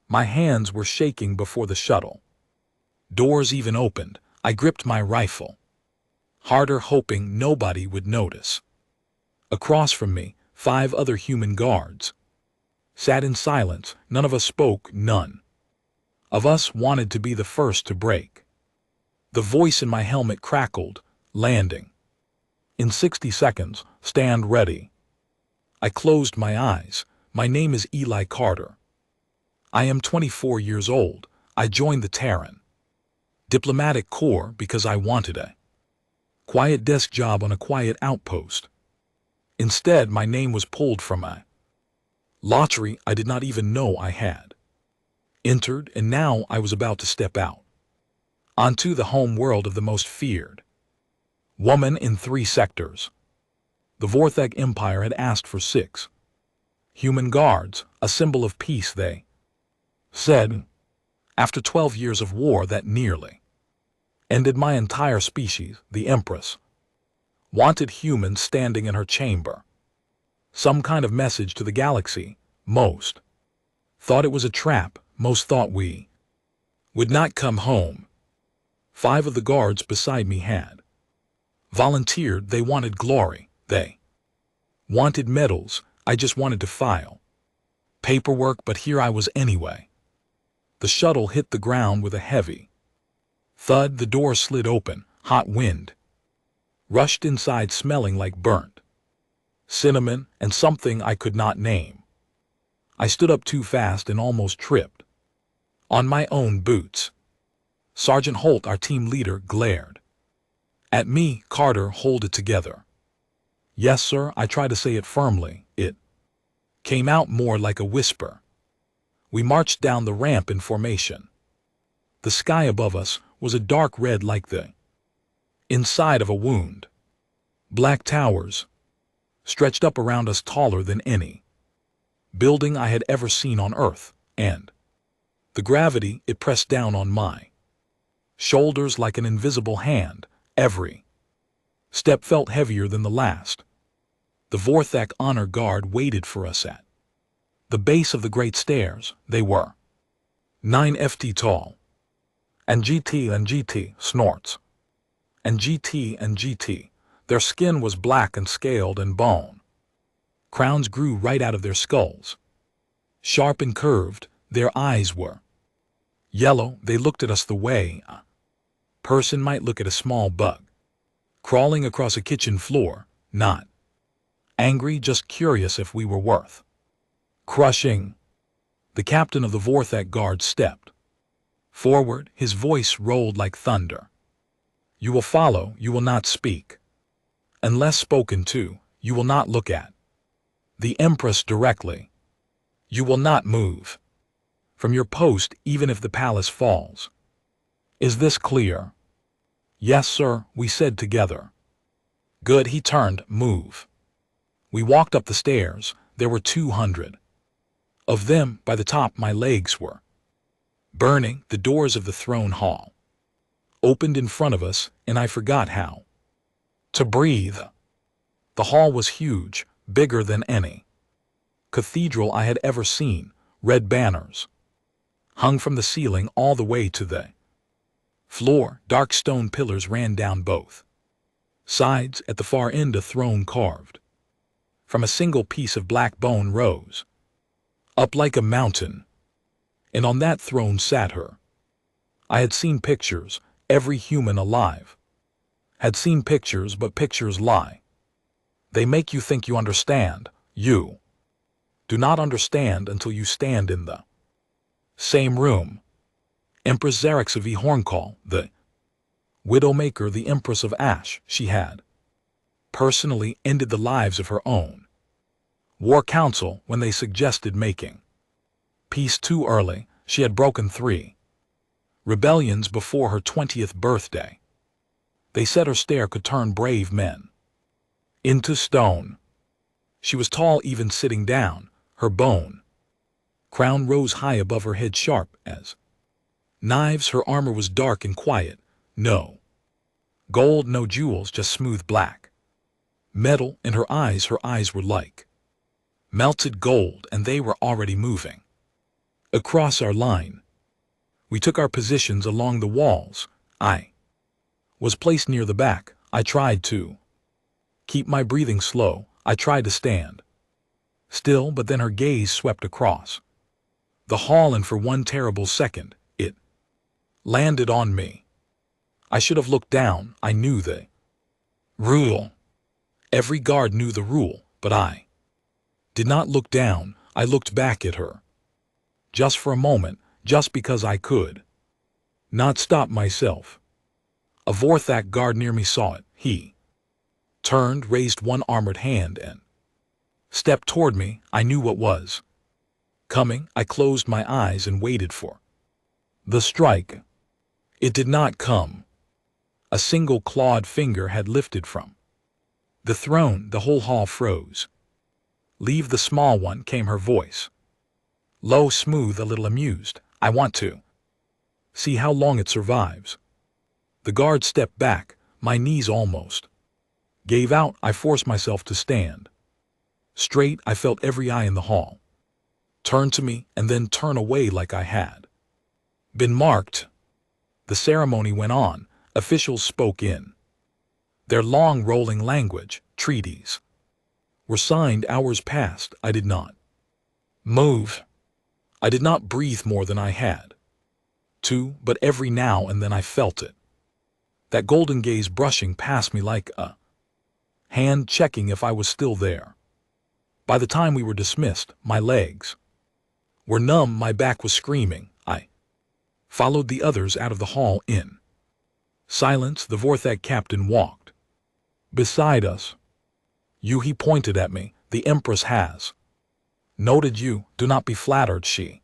My hands were shaking before the shuttle. Doors even opened. I gripped my rifle, harder, hoping nobody would notice. Across from me, 5 other human guards sat in silence. None of us spoke, none of us wanted to be the first to break. The voice in my helmet crackled, landing. In 60 seconds, stand ready. I closed my eyes. My name is Eli Carter. I am 24 years old. I joined the Terran Diplomatic Corps because I wanted a quiet desk job on a quiet outpost. Instead, my name was pulled from a lottery I did not even know I had entered, and now I was about to step out onto the home world of the most feared woman in 3 sectors. The Vorthek Empire had asked for 6 human guards, a symbol of peace, they said. After 12 years of war that nearly ended my entire species, the Empress wanted humans standing in her chamber. Some kind of message to the galaxy. Most thought it was a trap. Most thought we would not come home. 5 of the guards beside me had volunteered. They wanted glory. They wanted medals. I just wanted to file paperwork, but here I was anyway. The shuttle hit the ground with a heavy thud. The door slid open. Hot wind rushed inside, smelling like burnt cinnamon and something I could not name. I stood up too fast and almost tripped on my own boots. Sergeant Holt, our team leader, glared at me. Carter, hold it together. Yes, sir. I tried to say it firmly. It came out more like a whisper. We marched down the ramp in formation. The sky above us was a dark red like the inside of a wound. Black towers stretched up around us, taller than any building I had ever seen on Earth, and the gravity, it pressed down on my shoulders like an invisible hand. Every step felt heavier than the last. The Vorthek Honor Guard waited for us at the base of the great stairs. They were 9 ft tall. And GT snorts. And GT. Their skin was black and scaled and bone. Crowns grew right out of their skulls. Sharp and curved, their eyes were yellow. They looked at us the way a person might look at a small bug crawling across a kitchen floor, not angry, just curious if we were worth crushing. The captain of the Vorthek Guard stepped forward. His voice rolled like thunder. You will follow, you will not speak. Unless spoken to, you will not look at the Empress directly. You will not move from your post even if the palace falls. Is this clear? Yes, sir, we said together. Good. He turned. Move. We walked up the stairs. There were 200 of them. By the top, my legs were burning. The doors of the throne hall opened in front of us, and I forgot how to breathe. The hall was huge, bigger than any cathedral I had ever seen. Red banners hung from the ceiling all the way to the floor. Dark stone pillars ran down both sides. At the far end, a throne carved from a single piece of black bone rose up like a mountain, and on that throne sat her. I had seen pictures. Every human alive had seen pictures, but pictures lie. They make you think you understand. You do not understand until you stand in the same room. Empress Xerxes V. Horncall, the Widowmaker, the Empress of Ash, she had personally ended the lives of her own war council when they suggested making peace too early. She had broken 3 rebellions before her 20th birthday. They said her stare could turn brave men into stone. She was tall even sitting down. Her bone crown rose high above her head, sharp as knives. Her armor was dark and quiet. No gold, no jewels, just smooth black metal. In her eyes were like melted gold, and they were already moving. Across our line. We took our positions along the walls. I was placed near the back. I tried to keep my breathing slow. I tried to stand still, but then her gaze swept across the hall, and for one terrible second, it landed on me. I should have looked down. I knew the rule. Every guard knew the rule, but I did not look down. I looked back at her. Just for a moment, just because I could not stop myself. A Vorthak guard near me saw it. He turned, raised one armored hand, and stepped toward me. I knew what was coming. I closed my eyes and waited for the strike. It did not come. A single clawed finger had lifted from the throne. The whole hall froze. "Leave the small one," came her voice. Low, smooth, a little amused. "I want to see how long it survives." The guard stepped back. My knees almost gave out. I forced myself to stand straight. I felt every eye in the hall turn to me and then turn away like I had been marked. The ceremony went on. Officials spoke in their long rolling language. Treaties were signed. Hours passed. I did not move. I did not breathe more than I had to, but every now and then I felt it. That golden gaze brushing past me like a hand checking if I was still there. By the time we were dismissed, my legs were numb. My back was screaming. I followed the others out of the hall in silence. The Vorthak captain walked beside us. "You," he pointed at me, "the Empress has noted you. Do not be flattered. She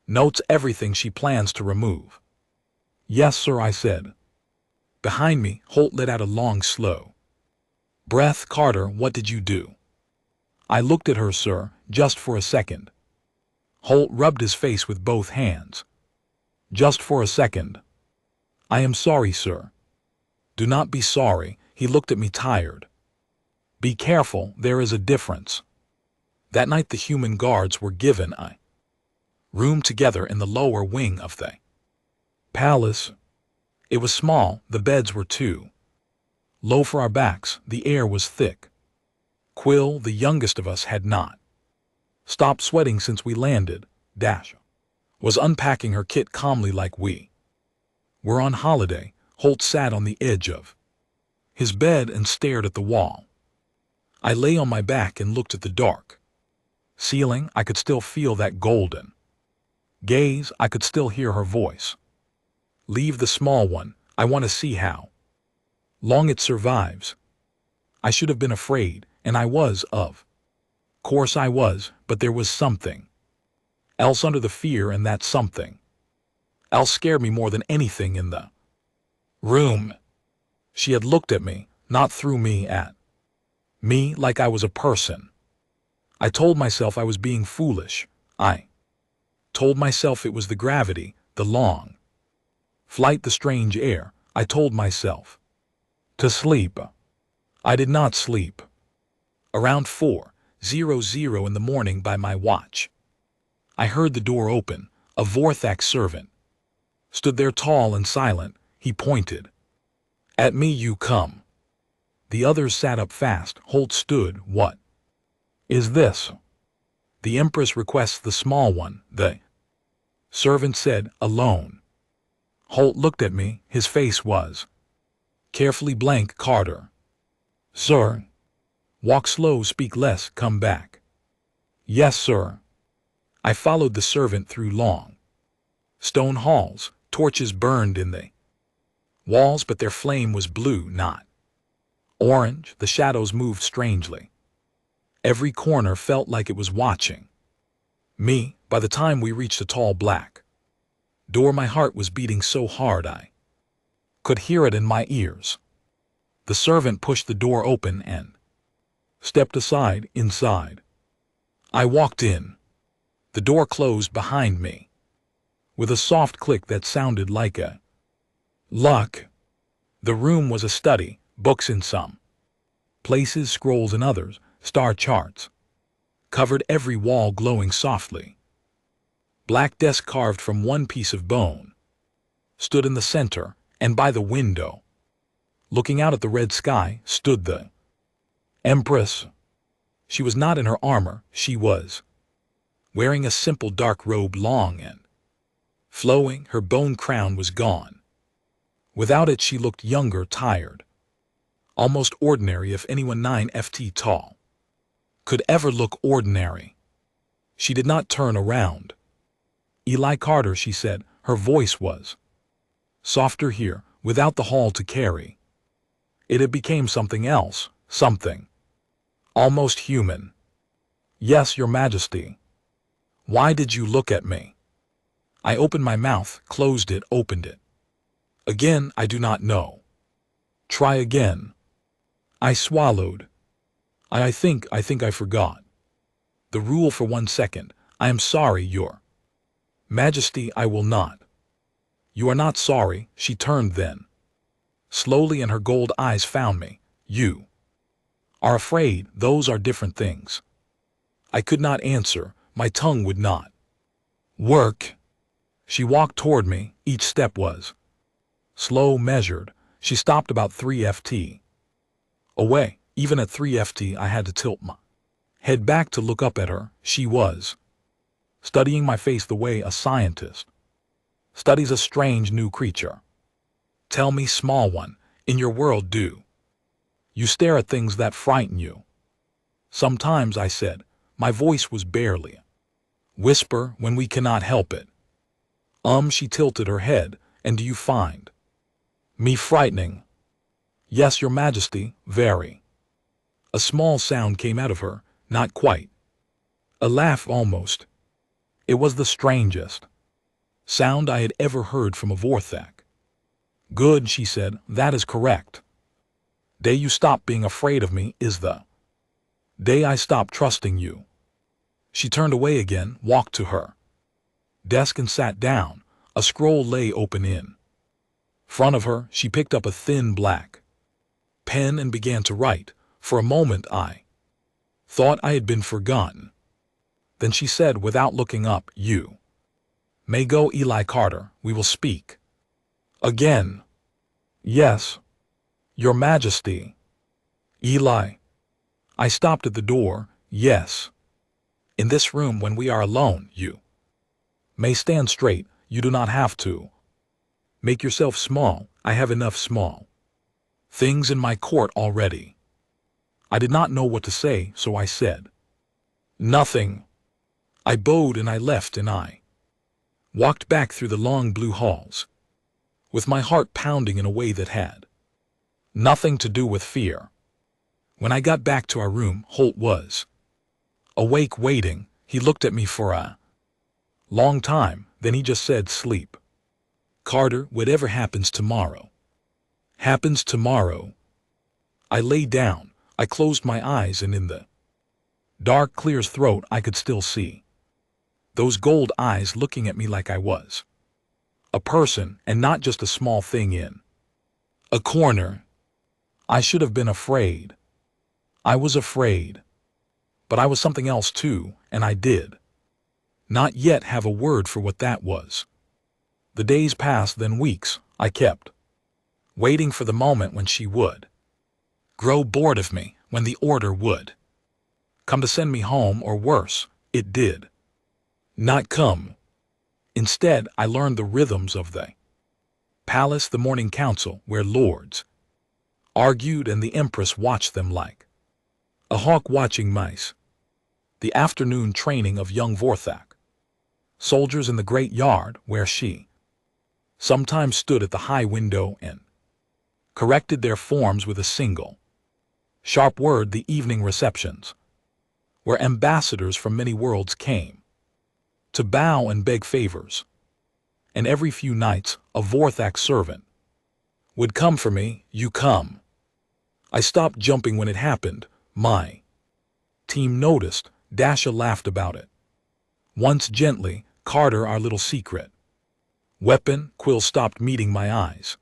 notes everything. She plans to remove." "Yes, sir," I said. Behind me, Holt let out a long, slow breath. "Carter, what did you do?" I looked at her. "Sir, just for a second." Holt rubbed his face with both hands. "Just for a second." "I am sorry, sir." "Do not be sorry." He looked at me tired. "Be careful. There is a difference." That night the human guards were given a room together in the lower wing of the palace. It was small. The beds were too low for our backs. The air was thick. Quill, the youngest of us, had not stopped sweating since we landed. Dash was unpacking her kit calmly like we were on holiday. Holt sat on the edge of his bed and stared at the wall. I lay on my back and looked at the dark ceiling. I could still feel that golden gaze. I could still hear her voice. "Leave the small one. I want to see how long it survives." I should have been afraid, and I was. Of course I was, but there was something else under the fear, and that something else scared me more than anything in the room. She had looked at me, not through me, at me, like I was a person. I told myself I was being foolish. I told myself it was the gravity, the long flight, the strange air. I told myself to sleep. I did not sleep. Around 4:00 in the morning by my watch, I heard the door open. A Vorthak servant stood there, tall and silent. He pointed at me. "You come." The others sat up fast. Holt stood. "What is this?" "The Empress requests the small one," the servant said. "Alone." Holt looked at me. His face was carefully blank. "Carter." "Sir." "Walk slow, speak less, come back." "Yes, sir." I followed the servant through long stone halls. Torches burned in the walls, but their flame was blue, not orange. The shadows moved strangely. Every corner felt like it was watching me. By the time we reached a tall black door, my heart was beating so hard I could hear it in my ears. The servant pushed the door open and stepped aside. Inside, I walked in. The door closed behind me with a soft click that sounded like a lock. The room was a study. Books in some places, scrolls in others, star charts covered every wall, glowing softly. Black desk carved from one piece of bone stood in the center, and by the window, looking out at the red sky, stood the Empress. She was not in her armor, she was wearing a simple dark robe, long and flowing. Her bone crown was gone. Without it she looked younger, tired, almost ordinary, if anyone 9 ft tall could ever look ordinary. She did not turn around. "Eli Carter," she said. Her voice was softer here, without the hall to carry. It had become something else, something almost human. "Yes, Your Majesty." "Why did you look at me?" I opened my mouth, closed it, opened it again. "I do not know." "Try again." I swallowed. I think I forgot the rule for 1 second. "I am sorry, Your Majesty, I will not." "You are not sorry." She turned then, slowly, and her gold eyes found me. "You are afraid. Those are different things." I could not answer. My tongue would not work. She walked toward me. Each step was slow, measured. She stopped about 3 ft away. Even at 3 ft, I had to tilt my head back to look up at her. She was studying my face the way a scientist studies a strange new creature. "Tell me, small one, in your world, do you stare at things that frighten you?" "Sometimes," I said. My voice was barely a whisper. "When we cannot help it." She tilted her head. "And do you find me frightening?" "Yes, Your Majesty, very." A small sound came out of her, not quite a laugh, almost. It was the strangest sound I had ever heard from a Vorthak. "Good," she said. "That is correct. Day you stop being afraid of me is the day I stop trusting you." She turned away again, walked to her desk and sat down. A scroll lay open in front of her. She picked up a thin black pen and began to write. For a moment I thought I had been forgotten. Then she said, without looking up, "You may go, Eli Carter. We will speak again." "Yes, Your Majesty." "Eli." I stopped at the door. "Yes. In this room, when we are alone, you may stand straight. You do not have to make yourself small. I have enough small things in my court already." I did not know what to say, so I said nothing. I bowed and I left, and I walked back through the long blue halls, with my heart pounding in a way that had nothing to do with fear. When I got back to our room, Holt was awake, waiting. He looked at me for a long time, then he just said, "Sleep, Carter. Whatever happens tomorrow, happens tomorrow." I lay down. I closed my eyes, and in the dark, clear throat I could still see those gold eyes looking at me like I was a person and not just a small thing in a corner. I should have been afraid. I was afraid. But I was something else too, and I did not yet have a word for what that was. The days passed, then weeks. I kept waiting for the moment when she would grow bored of me, when the order would come to send me home, or worse, it did not come. Instead, I learned the rhythms of the palace, the morning council, where lords argued and the Empress watched them like a hawk watching mice. The afternoon training of young Vorthak soldiers in the great yard, where she sometimes stood at the high window and corrected their forms with a single sharp word. The evening receptions, where ambassadors from many worlds came to bow and beg favors, and every few nights a Vorthak servant would come for me. "You come." I stopped jumping when it happened. My team noticed. Dasha laughed about it. Once gently, "Carter, our little secret weapon." Quill stopped meeting my eyes.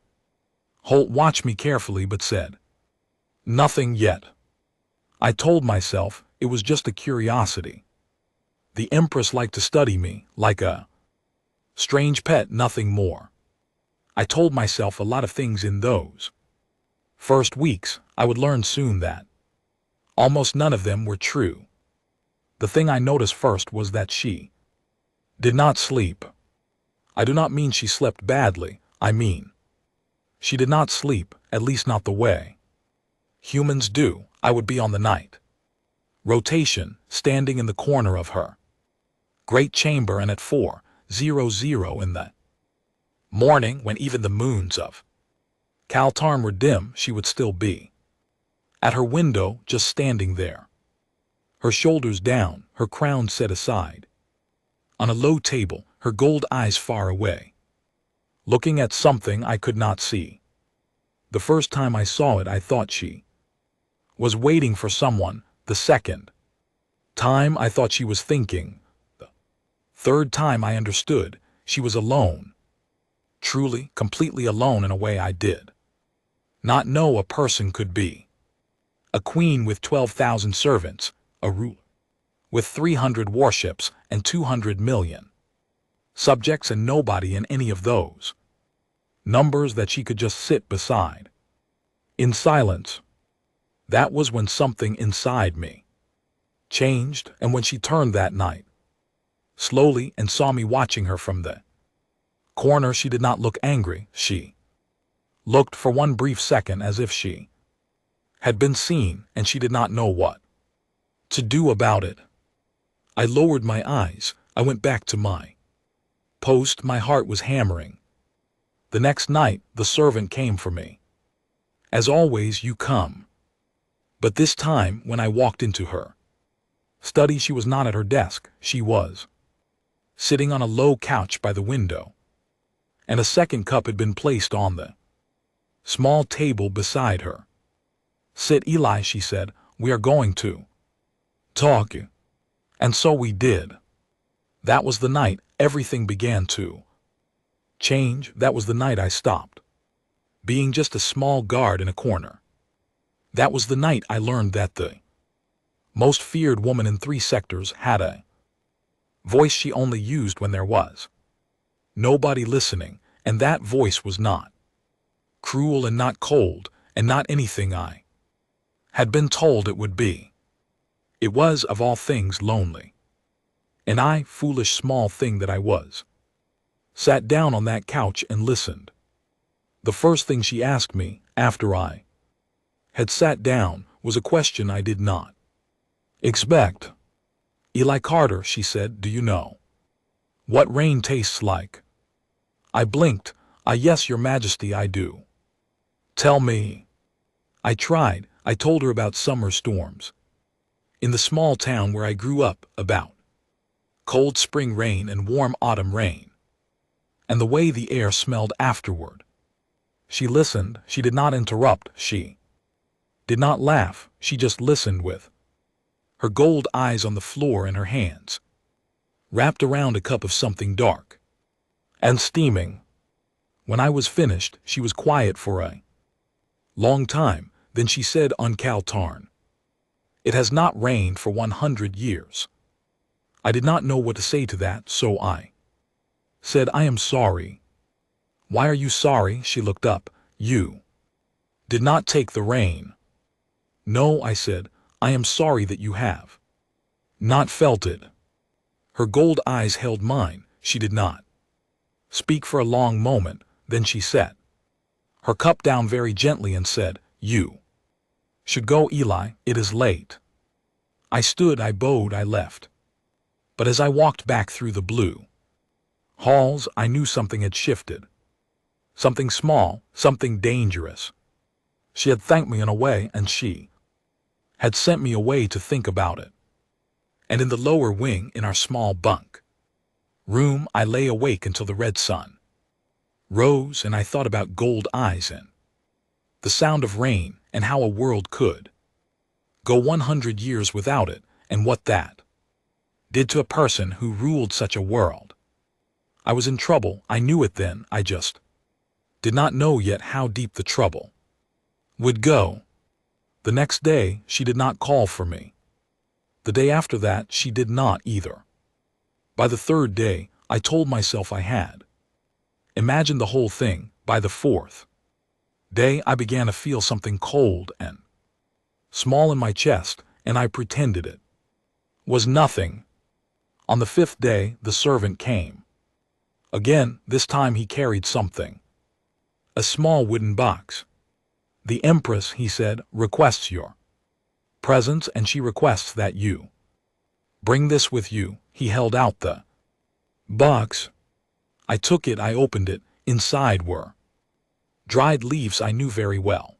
Holt watched me carefully but said nothing yet. I told myself it was just a curiosity. The Empress liked to study me, like a Strange pet, nothing more. I told myself a lot of things in those first weeks. I would learn soon that almost none of them were true. The thing I noticed first was that she did not sleep. I do not mean she slept badly, I mean she did not sleep, at least not the way humans do. I would be on the night rotation, standing in the corner of her great chamber, and at 4:00 in the morning, when even the moons of Caltarn were dim, she would still be at her window, just standing there, her shoulders down, her crown set aside, on a low table, her gold eyes far away, looking at something I could not see. The first time I saw it, I thought she was waiting for someone. The second time, I thought she was thinking. The third time, I understood she was alone. Truly, completely alone in a way I did not know a person could be. A queen with 12,000 servants, a ruler with 300 warships and 200 million subjects, and nobody in any of those numbers that she could just sit beside in silence. That was when something inside me changed, and when she turned that night slowly and saw me watching her from the corner, she did not look angry. She looked for one brief second as if she had been seen, and she did not know what to do about it. I lowered my eyes. I went back to my post. My heart was hammering. The next night, the servant came for me. As always, you come. But this time, when I walked into her study, she was not at her desk. She was sitting on a low couch by the window, and a second cup had been placed on the small table beside her. "Sit, Eli," she said. "We are going to talk." And so we did. That was the night everything began to change. That was the night I stopped being just a small guard in a corner. That was the night I learned that the most feared woman in 3 sectors had a voice she only used when there was nobody listening, and that voice was not cruel and not cold and not anything I had been told it would be. It was, of all things, lonely. And I, foolish small thing that I was, sat down on that couch and listened. The first thing she asked me, after I had sat down, was a question I did not expect. "Eli Carter," she said, "do you know what rain tastes like?" I blinked. "Yes, Your Majesty, I do." "Tell me." I tried. I told her about summer storms in the small town where I grew up, about cold spring rain and warm autumn rain, and the way the air smelled afterward. She listened. She did not interrupt. She did not laugh. She just listened, with her gold eyes on the floor and her hands wrapped around a cup of something dark and steaming. When I was finished, she was quiet for a long time. Then she said, "On Caltarn, it has not rained for 100 years." I did not know what to say to that, so I said, "I am sorry." "Why are you sorry?" She looked up. "You did not take the rain." "No," I said, "I am sorry that you have not felt it." Her gold eyes held mine. She did not speak for a long moment. Then she set her cup down very gently and said, "You should go, Eli. It is late." I stood, I bowed, I left. But as I walked back through the blue halls, I knew something had shifted. Something small, something dangerous. She had thanked me in a way, and she had sent me away to think about it. And in the lower wing, in our small bunk room, I lay awake until the red sun rose, and I thought about gold eyes and the sound of rain, and how a world could go 100 years without it, and what that did to a person who ruled such a world. I was in trouble. I knew it then. I just did not know yet how deep the trouble would go. The next day, she did not call for me. The day after that, she did not either. By the third day, I told myself I had. Imagine the whole thing. By the fourth day, I began to feel something cold and small in my chest, and I pretended it was nothing. On the fifth day, the servant came. Again, this time he carried something. A small wooden box. The Empress, he said, requests your presence, and she requests that you bring this with you. He held out the box. I took it, I opened it. Inside were dried leaves I knew very well.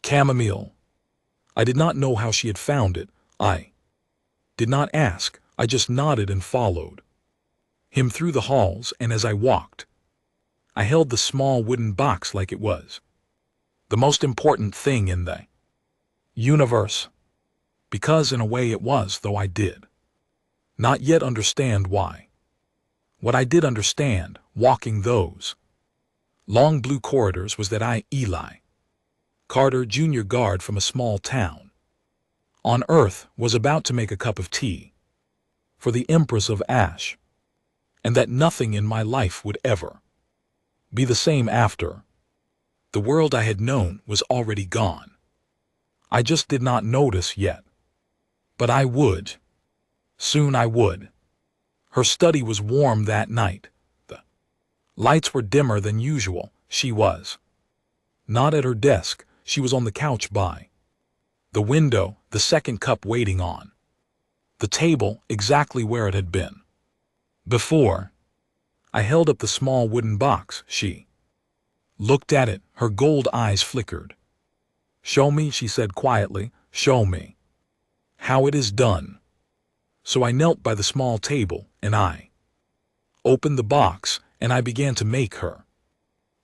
Chamomile. I did not know how she had found it. I did not ask. I just nodded and followed him through the halls, and as I walked, I held the small wooden box like it was the most important thing in the universe. Because in a way it was, though I did not yet understand why. What I did understand, walking those long blue corridors, was that I, Eli Carter, junior guard from a small town on Earth, was about to make a cup of tea for the Empress of Ash, and that nothing in my life would ever be the same after. The world I had known was already gone. I just did not notice yet. But I would. Soon I would. Her study was warm that night. The lights were dimmer than usual. She was not at her desk. She was on the couch by the window, the second cup waiting on the table, exactly where it had been before. I held up the small wooden box. She looked at it. Her gold eyes flickered. "Show me," she said quietly. "Show me how it is done." So I knelt by the small table, and I opened the box, and I began to make her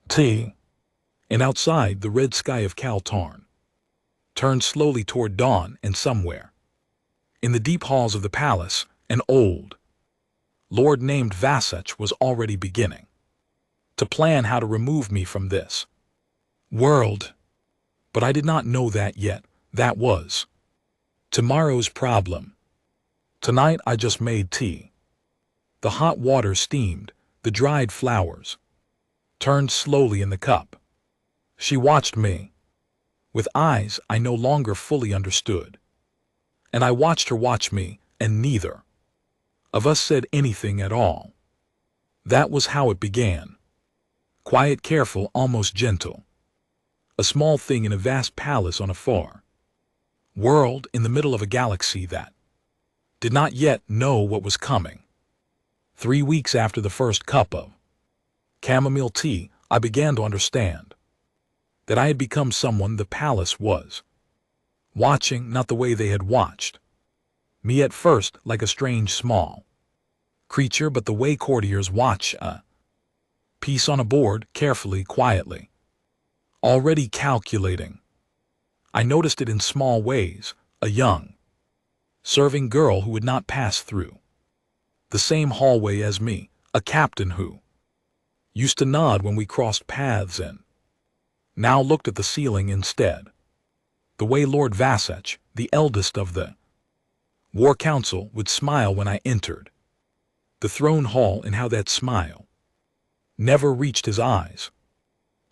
tea. And outside, the red sky of Caltarn turned slowly toward dawn, and somewhere in the deep halls of the palace, an old lord named Vasech was already beginning to plan how to remove me from this world. But I did not know that yet. That was tomorrow's problem. Tonight I just made tea. The hot water steamed. The dried flowers turned slowly in the cup. She watched me with eyes I no longer fully understood. And I watched her watch me, and neither of us said anything at all. That was how it began. Quiet, careful, almost gentle. A small thing in a vast palace on a far world in the middle of a galaxy that did not yet know what was coming. 3 weeks after the first cup of chamomile tea, I began to understand that I had become someone the palace was watching, not the way they had watched me at first, like a strange small creature, but the way courtiers watch a piece on a board, carefully, quietly, already calculating. I noticed it in small ways. A young serving girl who would not pass through the same hallway as me, a captain who used to nod when we crossed paths and now looked at the ceiling instead. The way Lord Vasech, the eldest of the War Council, would smile when I entered the throne hall, and how that smile never reached his eyes.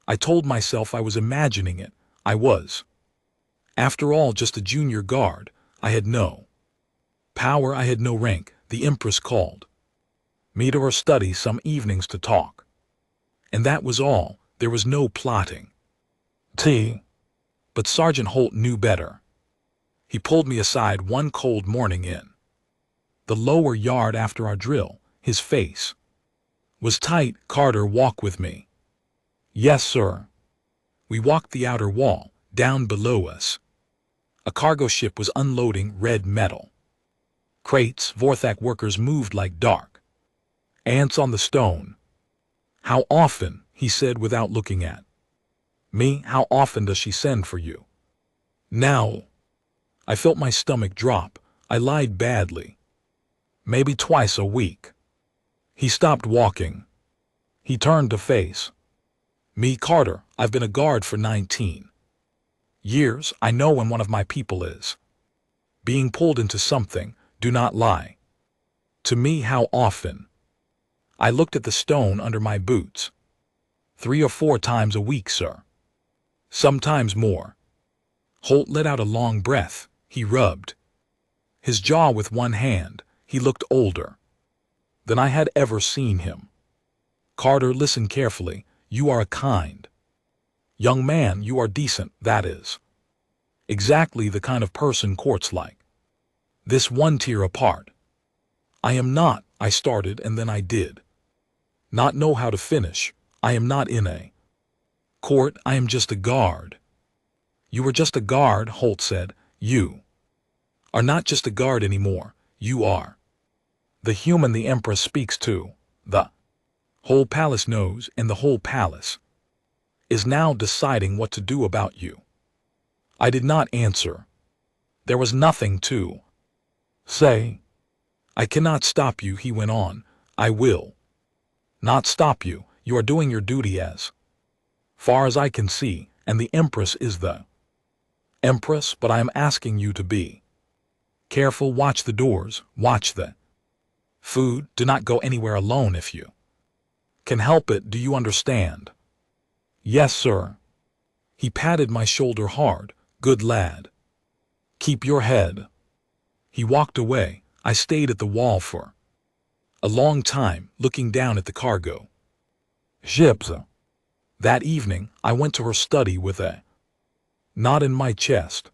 I told myself I was imagining it. I was, after all, just a junior guard. I had no power, I had no rank. The Empress called me to her study some evenings to talk. And that was all. There was no plotting tea. But Sergeant Holt knew better. He pulled me aside one cold morning in the lower yard after our drill. His face was tight. "Carter, walk with me." "Yes, sir." We walked the outer wall. Down below us, a cargo ship was unloading red metal crates. Vorthak workers moved like dark ants on the stone. "How often," he said without looking at me, "how often does she send for you now?" I felt my stomach drop. I lied badly. "Maybe twice a week." He stopped walking. He turned to face me. "Carter, I've been a guard for 19 years. I know when one of my people is being pulled into something. Do not lie to me. How often?" I looked at the stone under my boots. 3 or 4 times a week, sir. Sometimes more. Holt let out a long breath. He rubbed his jaw with one hand. He looked older than I had ever seen him. Carter, listen carefully. You are a kind young man. You are decent, that is. Exactly the kind of person courts like. This 1 tier apart. I am not, I started, and then I did not know how to finish. I am not in a court. I am just a guard. You were just a guard, Holt said. You are not just a guard anymore. You are the human the Empress speaks to. The whole palace knows, and the whole palace is now deciding what to do about you. I did not answer. There was nothing to say. I cannot stop you, he went on. I will not stop you. You are doing your duty as far as I can see, and the Empress is the Empress, but I am asking you to be careful. Watch the doors, watch the food. Do not go anywhere alone if you can help it. Do you understand? Yes, sir. He patted my shoulder hard. Good lad. Keep your head. He walked away. I stayed at the wall for a long time, looking down at the cargo ships. That evening, I went to her study with a knot in my chest.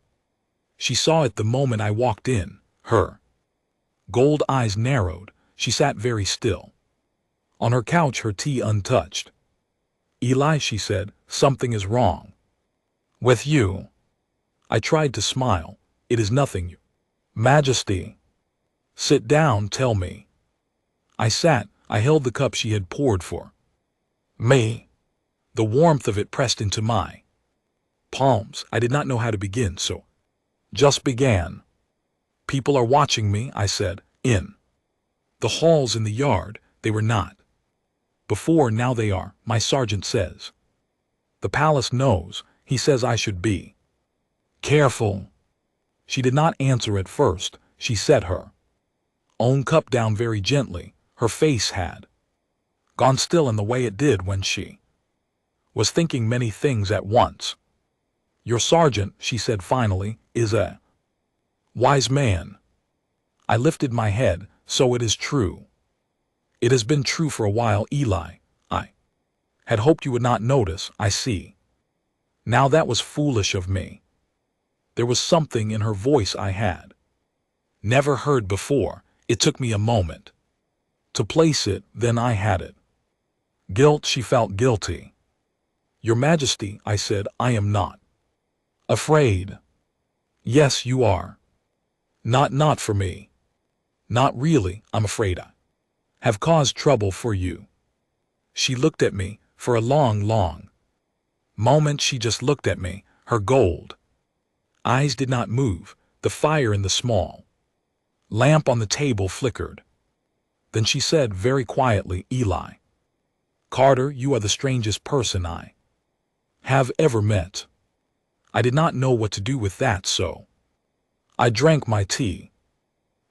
She saw it the moment I walked in. Her gold eyes narrowed. She sat very still on her couch, her tea untouched. Eli, she said, something is wrong with you. I tried to smile. It is nothing, Your Majesty. Sit down, tell me. I sat. I held the cup she had poured for me. The warmth of it pressed into my palms. I did not know how to begin, so just began. People are watching me, I said, in the halls, in the yard. They were not before, now they are, my sergeant says. The palace knows. He says I should be careful. She did not answer at first. She set her own cup down very gently. Her face had gone still in the way it did when she was thinking many things at once. Your sergeant, she said finally, is a wise man. I lifted my head. So it is true. It has been true for a while, Eli. I had hoped you would not notice. I see. Now that was foolish of me. There was something in her voice I had never heard before. It took me a moment to place it, then I had it. Guilt, she felt guilty. Your Majesty, I said, I am not afraid. Yes, you are. Not for me. Not really. I'm afraid I have caused trouble for you. She looked at me for a long moment. She just looked at me. Her gold eyes did not move. The fire in the small lamp on the table flickered. Then she said very quietly, Eli. Carter, you are the strangest person I have ever met. I did not know what to do with that, so I drank my tea.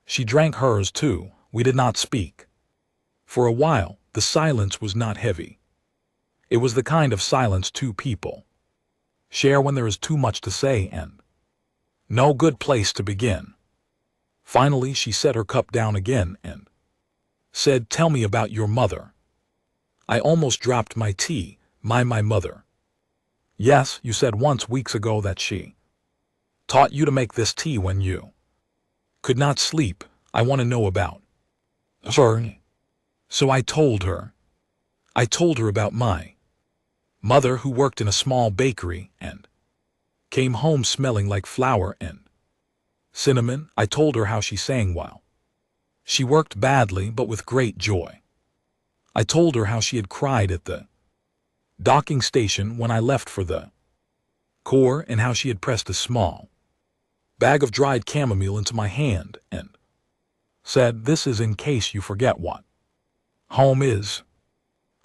She drank hers too. We did not speak. For a while, the silence was not heavy. It was the kind of silence two people share when there is too much to say and no good place to begin. Finally, she set her cup down again and said, tell me about your mother. I almost dropped my tea. My mother. Yes, you said once weeks ago that she taught you to make this tea when you could not sleep. I want to know about her. So I told her. I told her about my mother, who worked in a small bakery and came home smelling like flour and cinnamon. I told her how she sang while she worked badly but with great joy. I told her how she had cried at the docking station when I left for the Corps, and how she had pressed a small bag of dried chamomile into my hand and said, this is in case you forget what home is.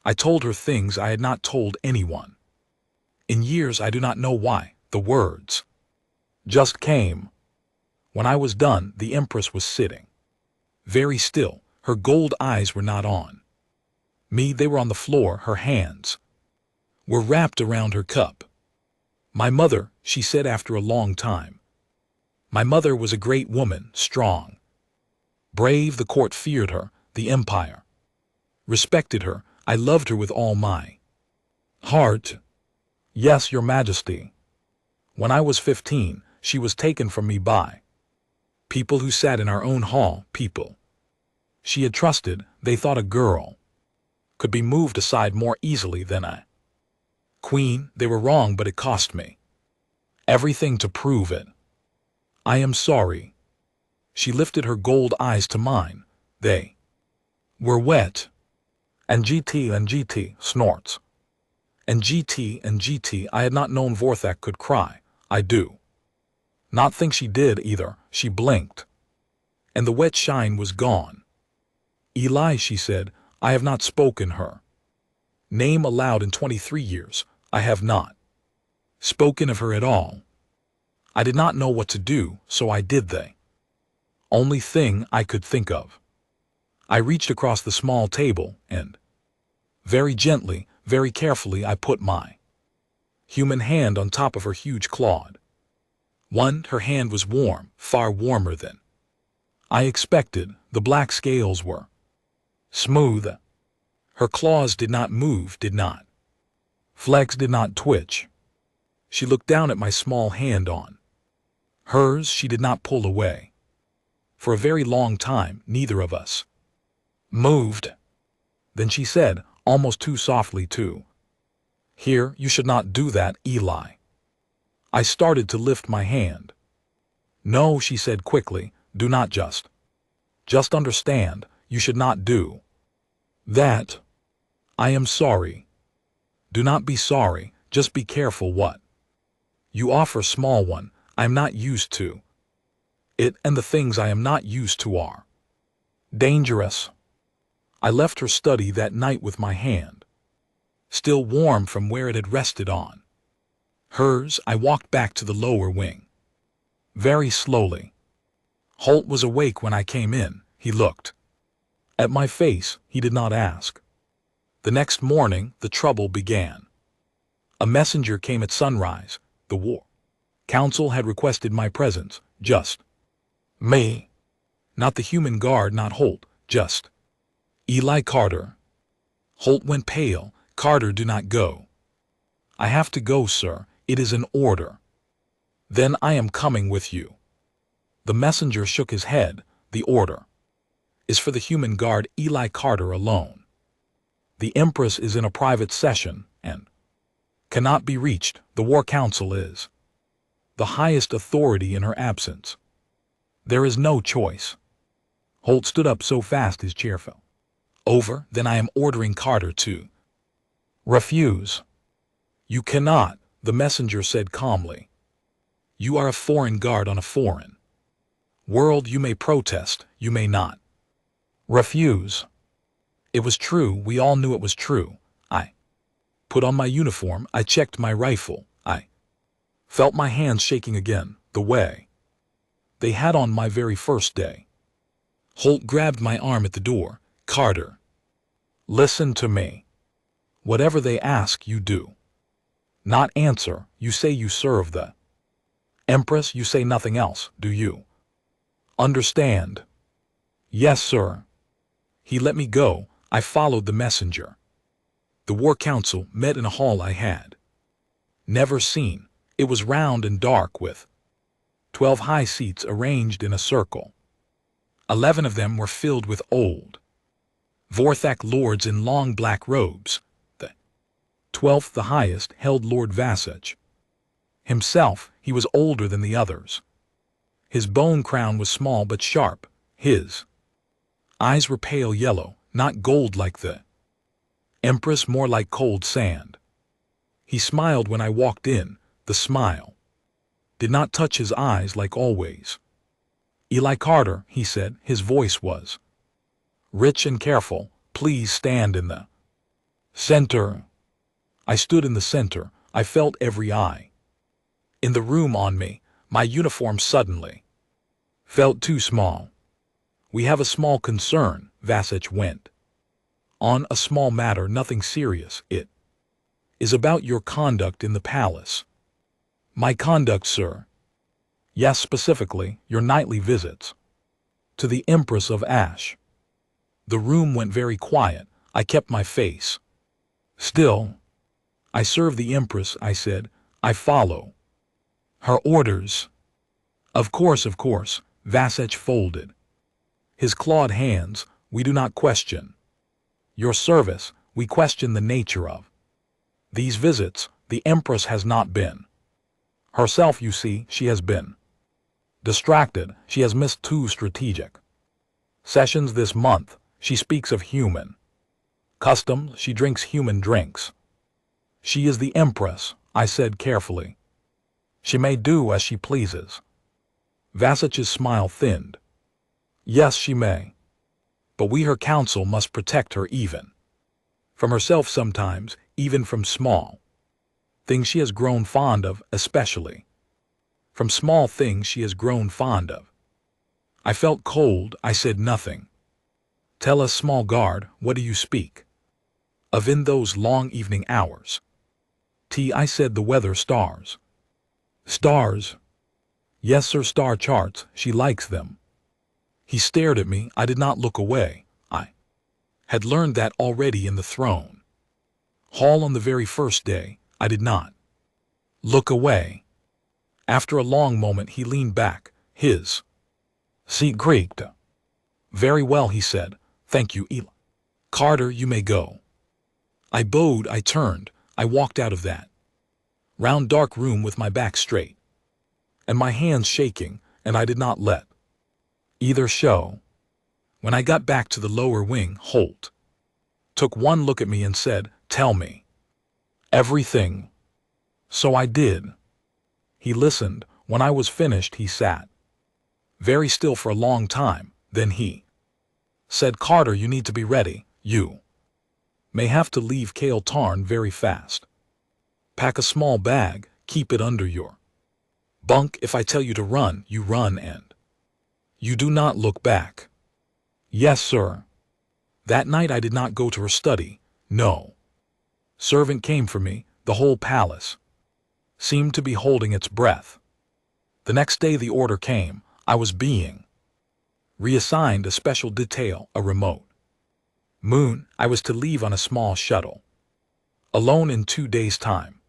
I told her things I had not told anyone in years. I do not know why. The words just came. When I was done, the Empress was sitting very still. Her gold eyes were not on Me, they were on the floor, her hands were wrapped around her cup. My mother, she said after a long time. My mother was a great woman, strong, brave. The court feared her, the empire respected her. I loved her with all my heart. Yes, your majesty. When I was 15, she was taken from me by people who sat in our own hall, people she had trusted. They thought a girl could be moved aside more easily than a queen. They were wrong, but it cost me everything to prove it. I am sorry. She lifted her gold eyes to mine. They were wet. And GT snorts. And GT, I had not known Vorthak could cry. I do not think she did either. She blinked, and the wet shine was gone. Eli, she said, I have not spoken her name aloud in 23 years. I have not spoken of her at all. I did not know what to do, so I did the only thing I could think of. I reached across the small table and, very gently, very carefully, I put my human hand on top of her huge clawed one. Her hand was warm, far warmer than I expected. The black scales were smooth. Her claws did not move, did not flex, did not twitch. She looked down at my small hand on hers. She did not pull away. For a very long time, neither of us moved. Then she said, almost too softly too, here, you should not do that, Eli. I started to lift my hand. No, she said quickly, do not just understand, you should not do that. I am sorry. Do not be sorry, just be careful what you offer, small one. I am not used to it, and the things I am not used to are dangerous. I left her study that night with my hand still warm from where it had rested on hers. I walked back to the lower wing very slowly. Holt was awake when I came in. He looked at my face. He did not ask. The next morning, the trouble began. A messenger came at sunrise. The war council had requested my presence. Just me. Not the human guard, not Holt, just Eli Carter. Holt went pale. Carter, do not go. I have to go, sir. It is an order. Then I am coming with you. The messenger shook his head. The order is for the human guard, Eli Carter alone. The Empress is in a private session and cannot be reached. The War Council is the highest authority in her absence. There is no choice. Holt stood up so fast his chair fell over. Then I am ordering Carter to refuse. You cannot, the messenger said calmly. You are a foreign guard on a foreign world. You may protest, you may not refuse. It was true. We all knew it was true. I put on my uniform. I checked my rifle. I felt my hands shaking again, the way they had on my very first day. Holt grabbed my arm at the door. Carter, listen to me. Whatever they ask, you do not answer. You say you serve the Empress. You say nothing else. Do you understand? Yes, sir. He let me go. I followed the messenger. The War Council met in a hall I had never seen. It was round and dark with 12 high seats arranged in a circle. 11 of them were filled with old Vorthak lords in long black robes. The 12th, the highest, held Lord Vasich. Himself, he was older than the others. His bone crown was small but sharp. His eyes were pale yellow, not gold like the Empress, more like cold sand. He smiled when I walked in. The smile did not touch his eyes like always. Eli Carter, he said, his voice was rich and careful. Please stand in the center. I stood in the center. I felt every eye in the room on me. My uniform suddenly felt too small. We have a small concern, Vasich went On a small matter, nothing serious. It is about your conduct in the palace. My conduct, sir? Yes, specifically, your nightly visits. To the Empress of Ash. The room went very quiet. I kept my face still. I serve the Empress, I said. I follow her orders. Of course, Vasech folded his clawed hands. We do not question your service, we question the nature of these visits. The Empress has not been herself, you see. She has been distracted. She has missed 2 strategic sessions this month. She speaks of human customs. She drinks human drinks. She is the Empress, I said carefully. She may do as she pleases. Vasech's smile thinned. Yes, she may. But we, her council, must protect her even from herself sometimes, even from small things she has grown fond of, especially from small things she has grown fond of. I felt cold. I said nothing. Tell us, small guard, what do you speak of in those long evening hours? I said, the weather, stars. Stars? Yes, sir, star charts. She likes them. He stared at me. I did not look away. I had learned that already in the throne hall on the very first day. I did not look away. After a long moment he leaned back. His seat creaked. Very well, he said. Thank you, Eli. Carter, you may go. I bowed. I turned. I walked out of that round dark room with my back straight and my hands shaking, and I did not let either show. When I got back to the lower wing, Holt took one look at me and said, tell me everything. So I did. He listened. When I was finished, he sat very still for a long time. Then he said, Carter, you need to be ready. You may have to leave Kale Tarn very fast. Pack a small bag, keep it under your bunk. If I tell you to run, you run, and you do not look back. Yes, sir. That night I did not go to her study. No servant came for me. The whole palace seemed to be holding its breath. The next day the order came. I was being reassigned a special detail, a remote moon. I was to leave on a small shuttle alone in 2 days' time.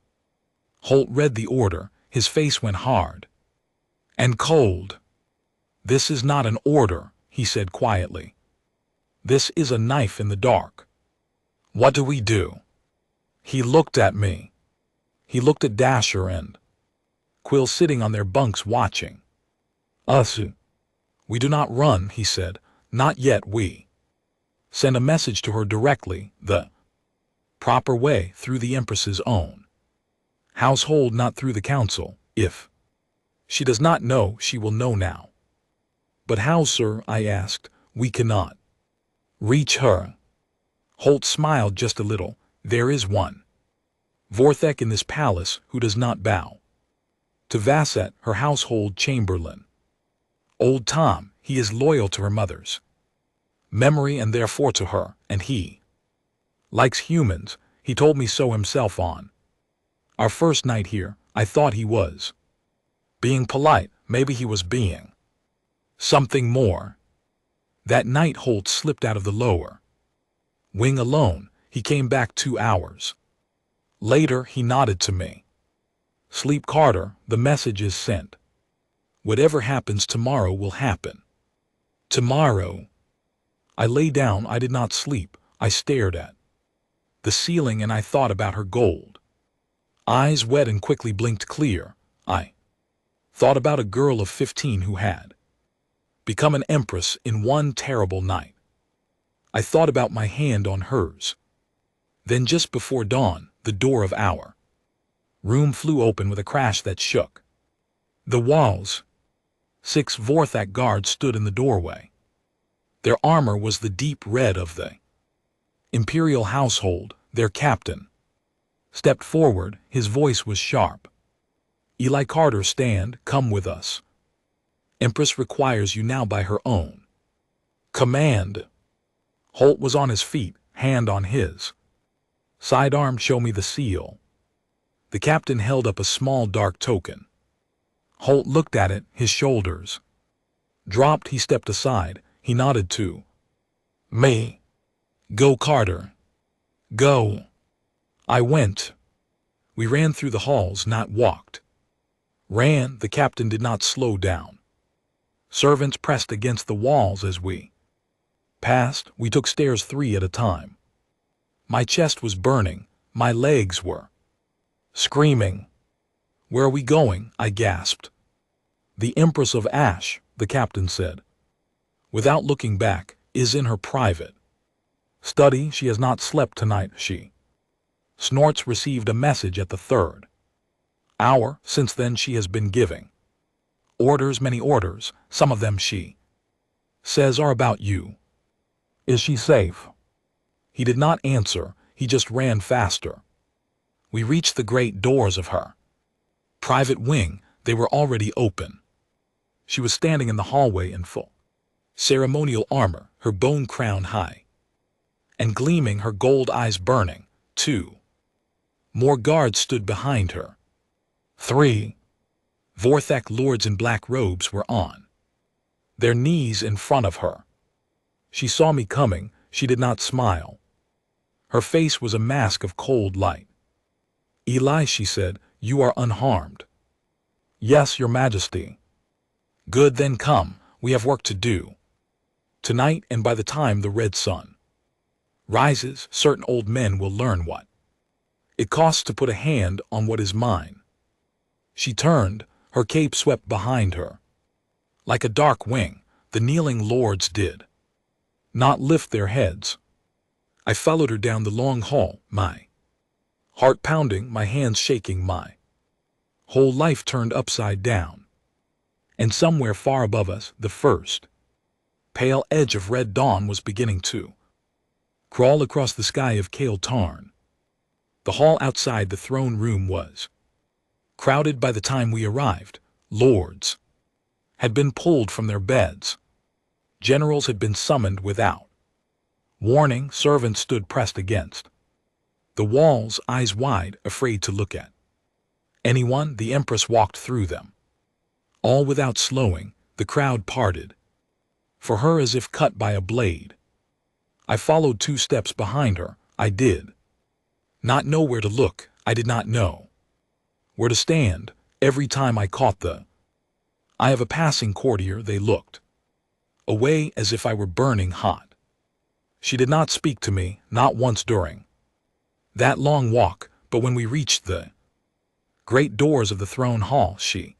Holt read the order. His face went hard and cold. This is not an order, he said quietly. This is a knife in the dark. What do we do? He looked at me. He looked at Dasher and Quill sitting on their bunks watching us. We do not run, he said. Not yet. We send a message to her directly, the proper way, through the Empress's own household, not through the council. If she does not know, she will know now. But how, sir? I asked. We cannot reach her. Holt smiled just a little. There is one Vorthek in this palace who does not bow to Vasset, her household chamberlain. Old Tom, he is loyal to her mother's memory and therefore to her, and he likes humans. He told me so himself on our first night here. I thought he was being polite. Maybe he was being something more. That night Holt slipped out of the lower wing alone. He came back 2 hours later. He nodded to me. Sleep, Carter. The message is sent. Whatever happens tomorrow will happen. Tomorrow. I lay down. I did not sleep. I stared at the ceiling and I thought about her gold eyes, wet and quickly blinked clear. I thought about a girl of 15 who had become an empress in one terrible night. I thought about my hand on hers. Then just before dawn, the door of our room flew open with a crash that shook the walls. 6 Vorthak guards stood in the doorway. Their armor was the deep red of the imperial household. Their captain stepped forward. His voice was sharp. Eli Carter, stand. Come with us. Empress requires you now by her own command. Holt was on his feet, hand on his. Sidearm, show me the seal. The captain held up a small dark token. Holt looked at it, his shoulders dropped. He stepped aside. He nodded to me. Go, Carter. Go. I went. We ran through the halls, not walked. Ran. The captain did not slow down. Servants pressed against the walls as we passed. We took stairs 3 at a time. My chest was burning. My legs were screaming. Where are we going? I gasped. The Empress of Ash, the captain said, without looking back, is in her private study. She has not slept tonight. She snorts. Received a message at the 3rd hour. Since then she has been giving orders, many orders. Some of them, she says, are about you. Is she safe? He did not answer. He just ran faster. We reached the great doors of her private wing. They were already open. She was standing in the hallway in full ceremonial armor, her bone crown high and gleaming, her gold eyes burning. 2 more guards stood behind her. 3 Vorthak lords in black robes were on their knees in front of her. She saw me coming. She did not smile. Her face was a mask of cold light. Eli, she said, you are unharmed. Yes, your majesty. Good, then come. We have work to do tonight, and by the time the red sun rises, certain old men will learn what it costs to put a hand on what is mine. She turned. Her cape swept behind her. Like a dark wing, the kneeling lords did not lift their heads. I followed her down the long hall, my heart pounding, my hands shaking, my whole life turned upside down. And somewhere far above us, the first pale edge of red dawn was beginning to crawl across the sky of Kale Tarn. The hall outside the throne room was crowded. By the time we arrived, lords had been pulled from their beds. Generals had been summoned without warning. Servants stood pressed against the walls, eyes wide, afraid to look at anyone. The Empress walked through them. All without slowing, the crowd parted for her as if cut by a blade. I followed 2 steps behind her. I did not know where to look. I did not know where to stand. Every time I caught the eye of a passing courtier, they looked away as if I were burning hot. She did not speak to me, not once during that long walk, but when we reached the great doors of the throne hall, she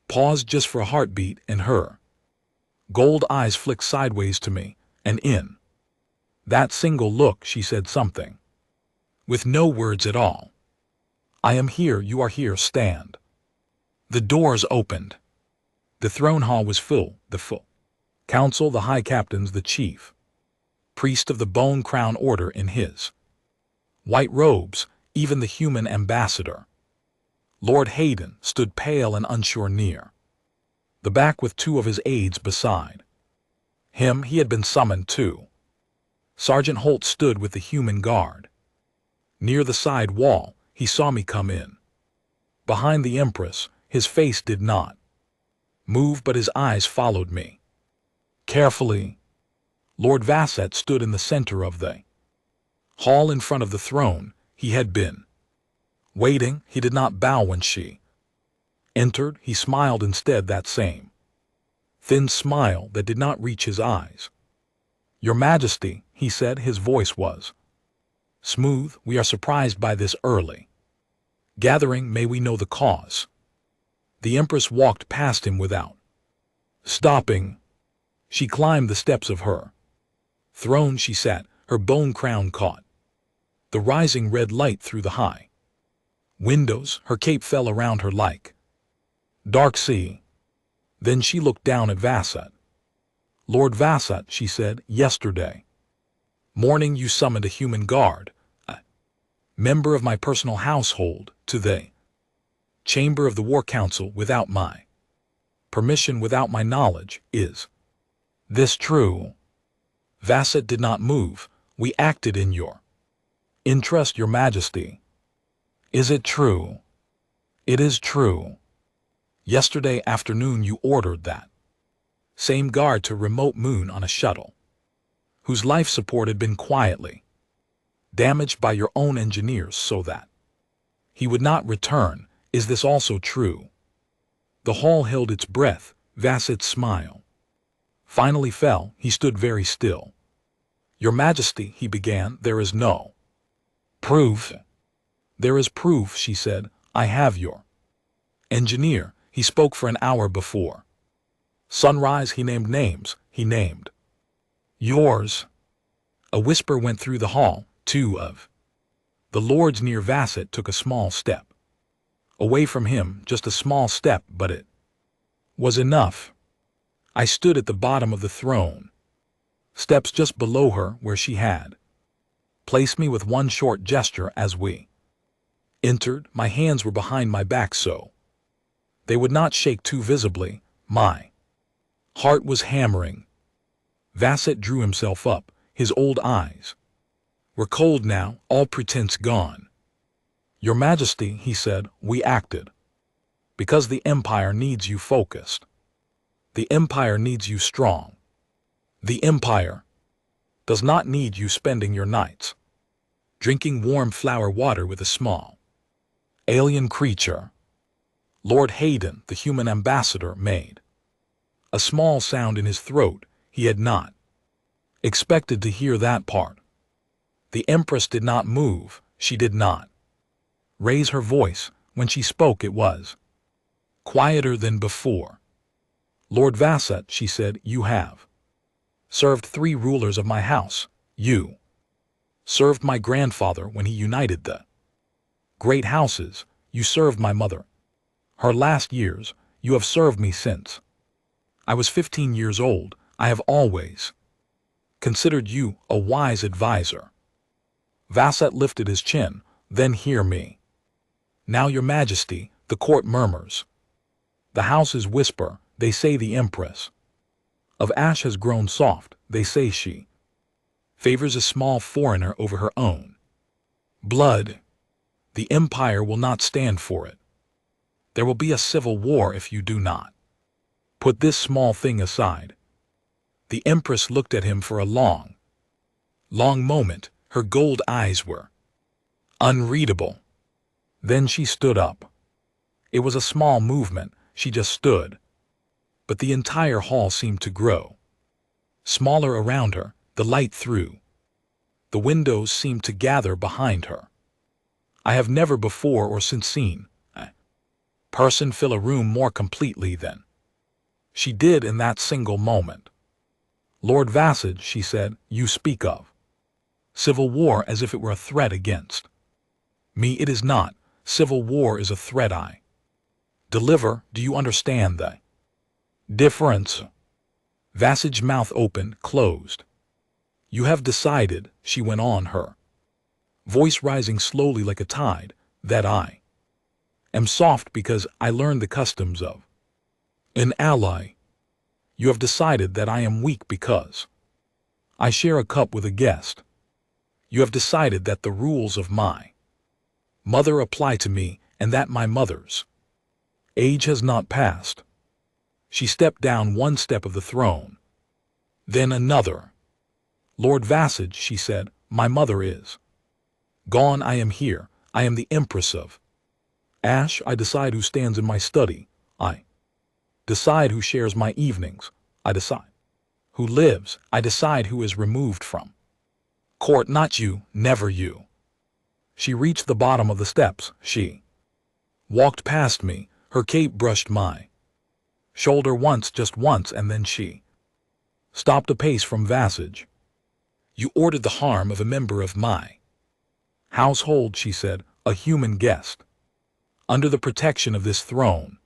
paused just for a heartbeat, and her gold eyes flicked sideways to me, and in that single look she said something with no words at all. I am here, you are here, stand. The doors opened. The throne hall was full, the full council, the high captains, the chief priest of the Bone Crown Order in his white robes, even the human ambassador, Lord Hayden, stood pale and unsure near the back with 2 of his aides beside him. He had been summoned too. Sergeant Holt stood with the human guard near the side wall. He saw me come in behind the Empress. His face did not move, but his eyes followed me carefully. Lord Vassett stood in the center of the hall in front of the throne. He had been waiting. He did not bow when she entered. He smiled instead, that same thin smile that did not reach his eyes. Your Majesty, he said, his voice was smooth, we are surprised by this early gathering. May we know the cause? The Empress walked past him without stopping. She climbed the steps of her throne. She sat, her bone crown caught the rising red light through the high windows. Her cape fell around her like dark sea. Then she looked down at Vassett. Lord Vassett, she said, yesterday morning you summoned a human guard, a member of my personal household, to the chamber of the War Council without my permission, without my knowledge. Is this true? Vassett did not move. We acted in your interest, Your Majesty. Is it true? It is true. Yesterday afternoon you ordered that same guard to remote moon on a shuttle, whose life support had been quietly damaged by your own engineers so that he would not return. Is this also true? The hall held its breath. Vasset's smile finally fell. He stood very still. Your Majesty, he began, there is no proof. There is proof, she said. I have your engineer. He spoke for an hour before sunrise. He named names. He named yours. A whisper went through the hall. Two of the lords near Vasset took a small step away from him, just a small step, but it was enough. I stood at the bottom of the throne, steps just below her where she had placed me. With one short gesture as we entered, my hands were behind my back so they would not shake too visibly. My heart was hammering. Vasset drew himself up. His old eyes were cold now, all pretense gone. Your Majesty, he said, we acted because the Empire needs you focused. The Empire needs you strong. The Empire does not need you spending your nights drinking warm flower water with a small alien creature. Lord Hayden, the human ambassador, made a small sound in his throat. He had not expected to hear that part. The Empress did not move. She did not raise her voice. When she spoke, it was quieter than before. Lord Vasset, she said, you have served 3 rulers of my house. You served my grandfather when he united the great houses. You served my mother her last years. You have served me since I was 15 years old. I have always considered you a wise advisor. Vasset lifted his chin. Then hear me. Now, Your Majesty, the court murmurs. The houses whisper. They say the Empress of Ash has grown soft. They say she favors a small foreigner over her own blood. The Empire will not stand for it. There will be a civil war if you do not put this small thing aside. The Empress looked at him for a long moment. Her gold eyes were unreadable. Then she stood up. It was a small movement. She just stood. But the entire hall seemed to grow smaller around her. The light through the windows seemed to gather behind her. I have never before or since seen a person fill a room more completely than she did in that single moment. Lord Vasset, she said, you speak of civil war as if it were a threat against me. It is not. Civil war is a threat I deliver. Do you understand the difference? Vasset's mouth opened, closed. You have decided, she went on, her voice rising slowly like a tide, that I am soft because I learned the customs of an ally. You have decided that I am weak because I share a cup with a guest. You have decided that the rules of my mother apply to me and that my mother's age has not passed. She stepped down one step of the throne, then another. Lord Vasset, she said, my mother is gone. I am here. I am the Empress of Ash. I decide who stands in my study. I decide who shares my evenings. I decide who lives. I decide who is removed from court. Not you, never you. She reached the bottom of the steps. She walked past me. Her cape brushed my shoulder once, just once, and then she stopped a pace from Vasset. You ordered the harm of a member of my household, she said, a human guest. Under the protection of this throne,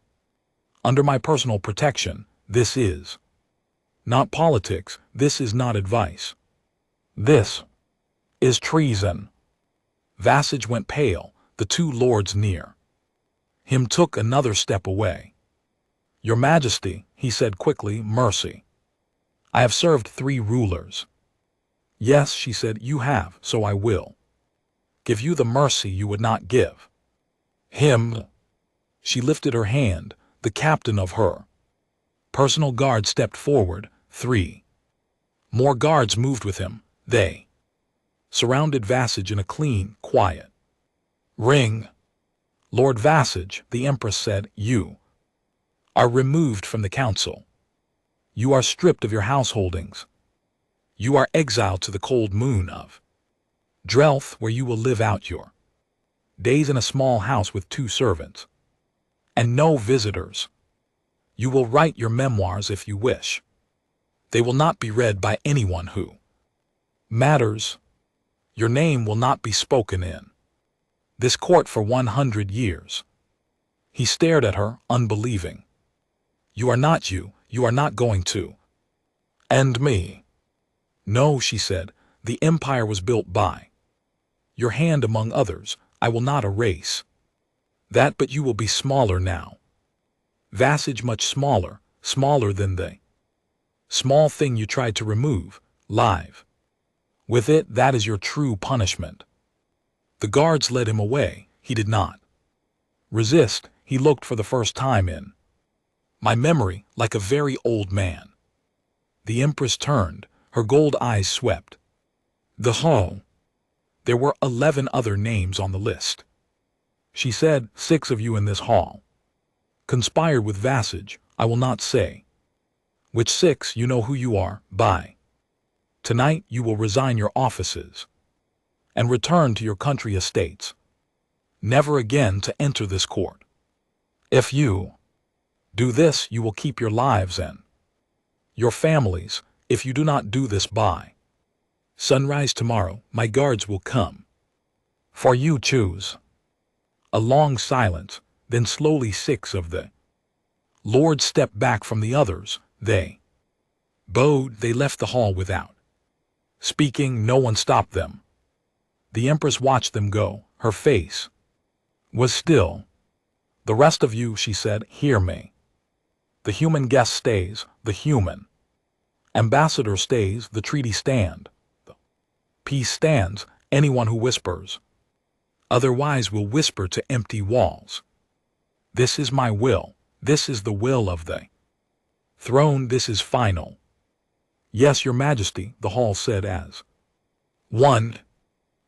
under my personal protection. This is not politics. This is not advice. This is treason. Vasset went pale. The 2 lords near him took another step away. Your Majesty, he said quickly, mercy. I have served 3 rulers. Yes, she said, you have, so I will give you the mercy you would not give him. She lifted her hand. The captain of her personal guard stepped forward. 3 more guards moved with him. They surrounded Vassage in a clean, quiet ring. Lord Vassage, the Empress said, you are removed from the council. You are stripped of your householdings. You are exiled to the cold moon of Drelth, where you will live out your days in a small house with 2 servants and no visitors. You will write your memoirs if you wish. They will not be read by anyone who matters. Your name will not be spoken in this court for 100 years. He stared at her, unbelieving. You are not you. You are not going to end me. No, she said, the empire was built by your hand among others. I will not erase that, but you will be smaller now. Vassage much smaller, smaller than the small thing you tried to remove, live. With it, that is your true punishment. The guards led him away. He did not resist. He looked for the first time in my memory like a very old man. The Empress turned. Her gold eyes swept the hall. There were 11 other names on the list. She said, 6 of you in this hall conspired with Vassage. I will not say which 6. You know who you are. By tonight you will resign your offices and return to your country estates, never again to enter this court. If you do this, you will keep your lives and your families. If you do not do this by sunrise tomorrow, my guards will come for you. Choose. A long silence, then slowly 6 of the lords stepped back from the others. They bowed. They left the hall without speaking. No one stopped them. The Empress watched them go. Her face was still. The rest of you, she said, hear me. The human guest stays. The human ambassador stays. The treaty stand. The peace stands. Anyone who whispers otherwise will whisper to empty walls. This is my will. This is the will of the throne. This is final. Yes, your majesty, the hall said as one.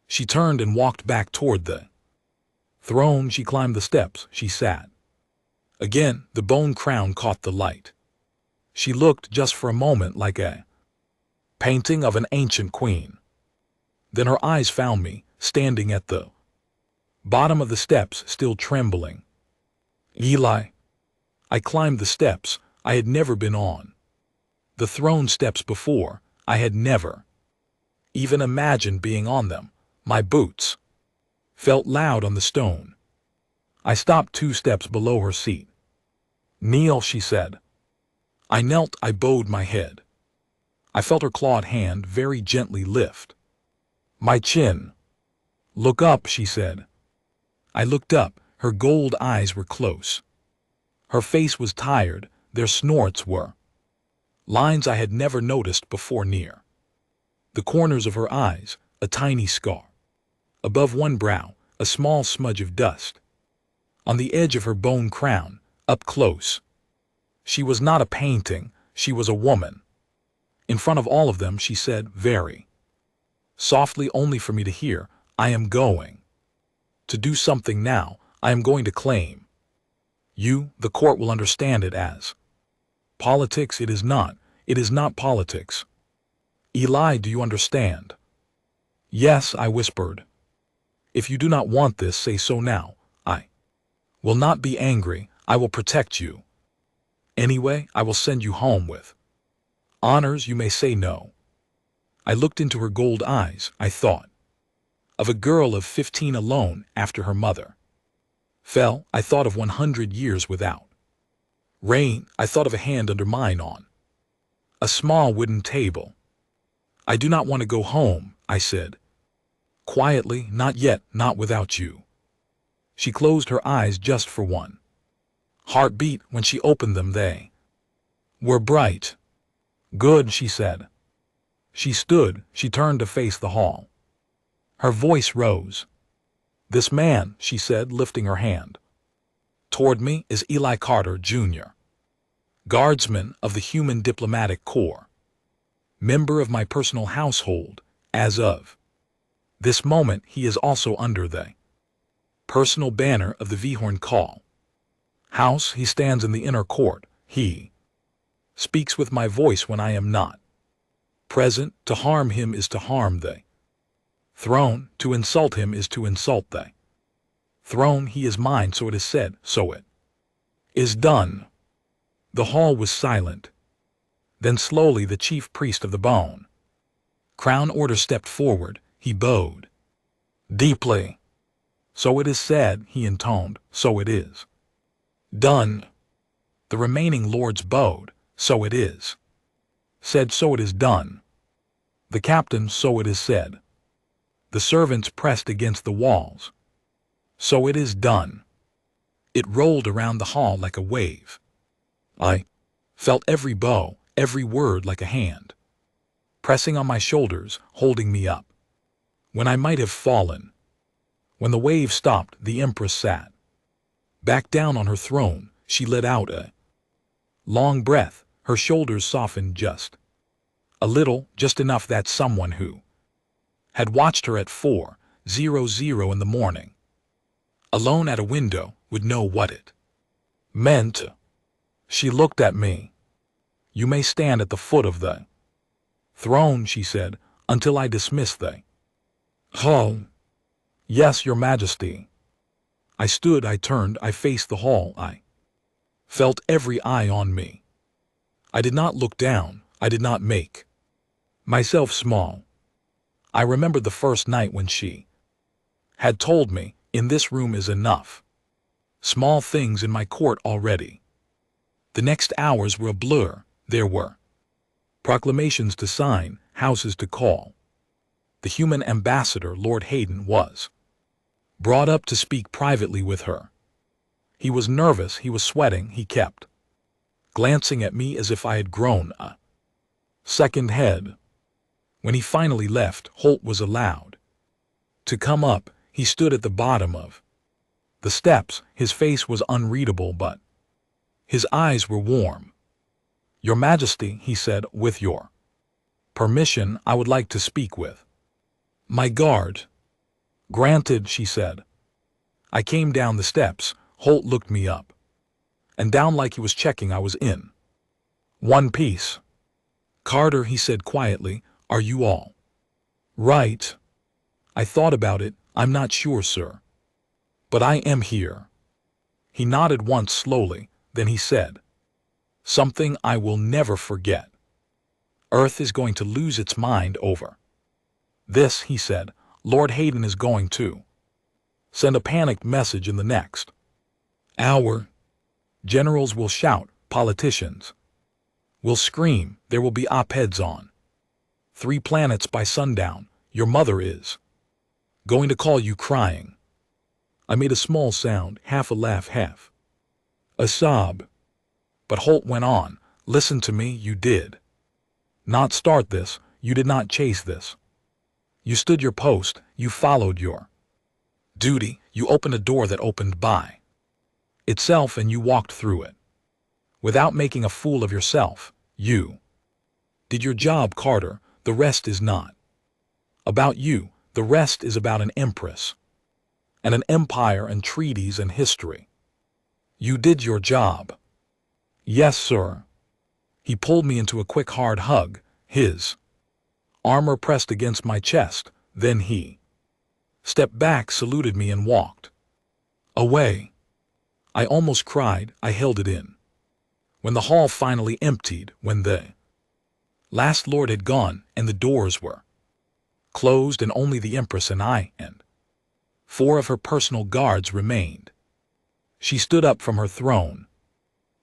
She turned and walked back toward the throne. She climbed the steps. She sat. Again, the bone crown caught the light. She looked just for a moment like a painting of an ancient queen. Then her eyes found me, standing at the bottom of the steps, still trembling. Eli. I climbed the steps. I had never been on the throne steps before. I had never even imagined being on them. My boots felt loud on the stone. I stopped 2 steps below her seat. Kneel, she said. I knelt. I bowed my head. I felt her clawed hand very gently lift my chin. Look up, she said. I looked up. Her gold eyes were close. Her face was tired. Their snorts were lines I had never noticed before near the corners of her eyes, a tiny scar. Above one brow, a small smudge of dust. On the edge of her bone crown, up close. She was not a painting. She was a woman. In front of all of them, she said, very softly, only for me to hear, I am going to do something now. I am going to claim you. The court will understand it as politics. It is not. It is not politics. Eli, do you understand? Yes, I whispered. If you do not want this, say so now. I will not be angry. I will protect you. Anyway, I will send you home with honors. You may say no. I looked into her gold eyes. I thought of a girl of 15 alone after her mother fell. I thought of 100 years without rain. I thought of a hand under mine on a small wooden table. I do not want to go home, I said. Quietly, not yet, not without you. She closed her eyes just for one heartbeat. When she opened them, they were bright. Good, she said. She turned to face the hall. Her voice rose. "This man," she said, lifting her hand toward me, "is Eli Carter, Jr., Guardsman of the Human Diplomatic Corps, member of my personal household. As of this moment, he is also under the personal banner of the Vhorn Call House. He stands in the inner court. He speaks with my voice when I am not present. To harm him is to harm the throne. To insult him is to insult the throne. He is mine, so it is said, so it is done." The hall was silent. Then slowly the chief priest of the Bone Crown Order stepped forward. He bowed deeply. "So it is said," he intoned, "so it is done." The remaining lords bowed. "So it is said, so it is done." The captain, "So it is said." The servants pressed against the walls. "So it is done." It rolled around the hall like a wave. I felt every bow, every word like a hand pressing on my shoulders, holding me up when I might have fallen. When the wave stopped, the Empress sat back down on her throne. She let out a long breath. Her shoulders softened just a little, just enough that someone who had watched her at 4:00 in the morning, alone at a window, would know what it meant. She looked at me. "You may stand at the foot of the throne," she said, "until I dismiss the hall." "Yes, Your Majesty." I stood, I turned, I faced the hall. I felt every eye on me. I did not look down. I did not make myself small. I remembered the first night when she had told me, "In this room is enough small things in my court already." The next hours were a blur. There were proclamations to sign, houses to call. The human ambassador, Lord Hayden, was brought up to speak privately with her. He was nervous, he was sweating, he kept glancing at me as if I had grown a second head. When he finally left, Holt was allowed to come up. He stood at the bottom of the steps. His face was unreadable, but his eyes were warm. "Your Majesty," he said, "with your permission, I would like to speak with my guard." "Granted," she said. I came down the steps. Holt looked me up and down like he was checking I was in one piece. "Carter," he said quietly, "are you all right?" I thought about it. "I'm not sure, sir. But I am here." He nodded once slowly, then he said something I will never forget. "Earth is going to lose its mind over this," he said. "Lord Hayden is going to send a panicked message in the next hour. Generals will shout, politicians will scream, there will be op-eds on 3 planets by sundown. Your mother is going to call you crying." I made a small sound, half a laugh, half a sob. But Holt went on, "Listen to me, you did not start this, you did not chase this. You stood your post, you followed your duty, you opened a door that opened by itself and you walked through it. Without making a fool of yourself, you did your job, Carter. The rest is not about you, the rest is about an empress and an empire and treaties and history. You did your job." "Yes, sir." He pulled me into a quick hard hug, his armor pressed against my chest. Then he stepped back, saluted me, and walked away. I almost cried. I held it in. When the hall finally emptied, when the last lord had gone and the doors were closed and only the Empress and I and 4 of her personal guards remained, she stood up from her throne,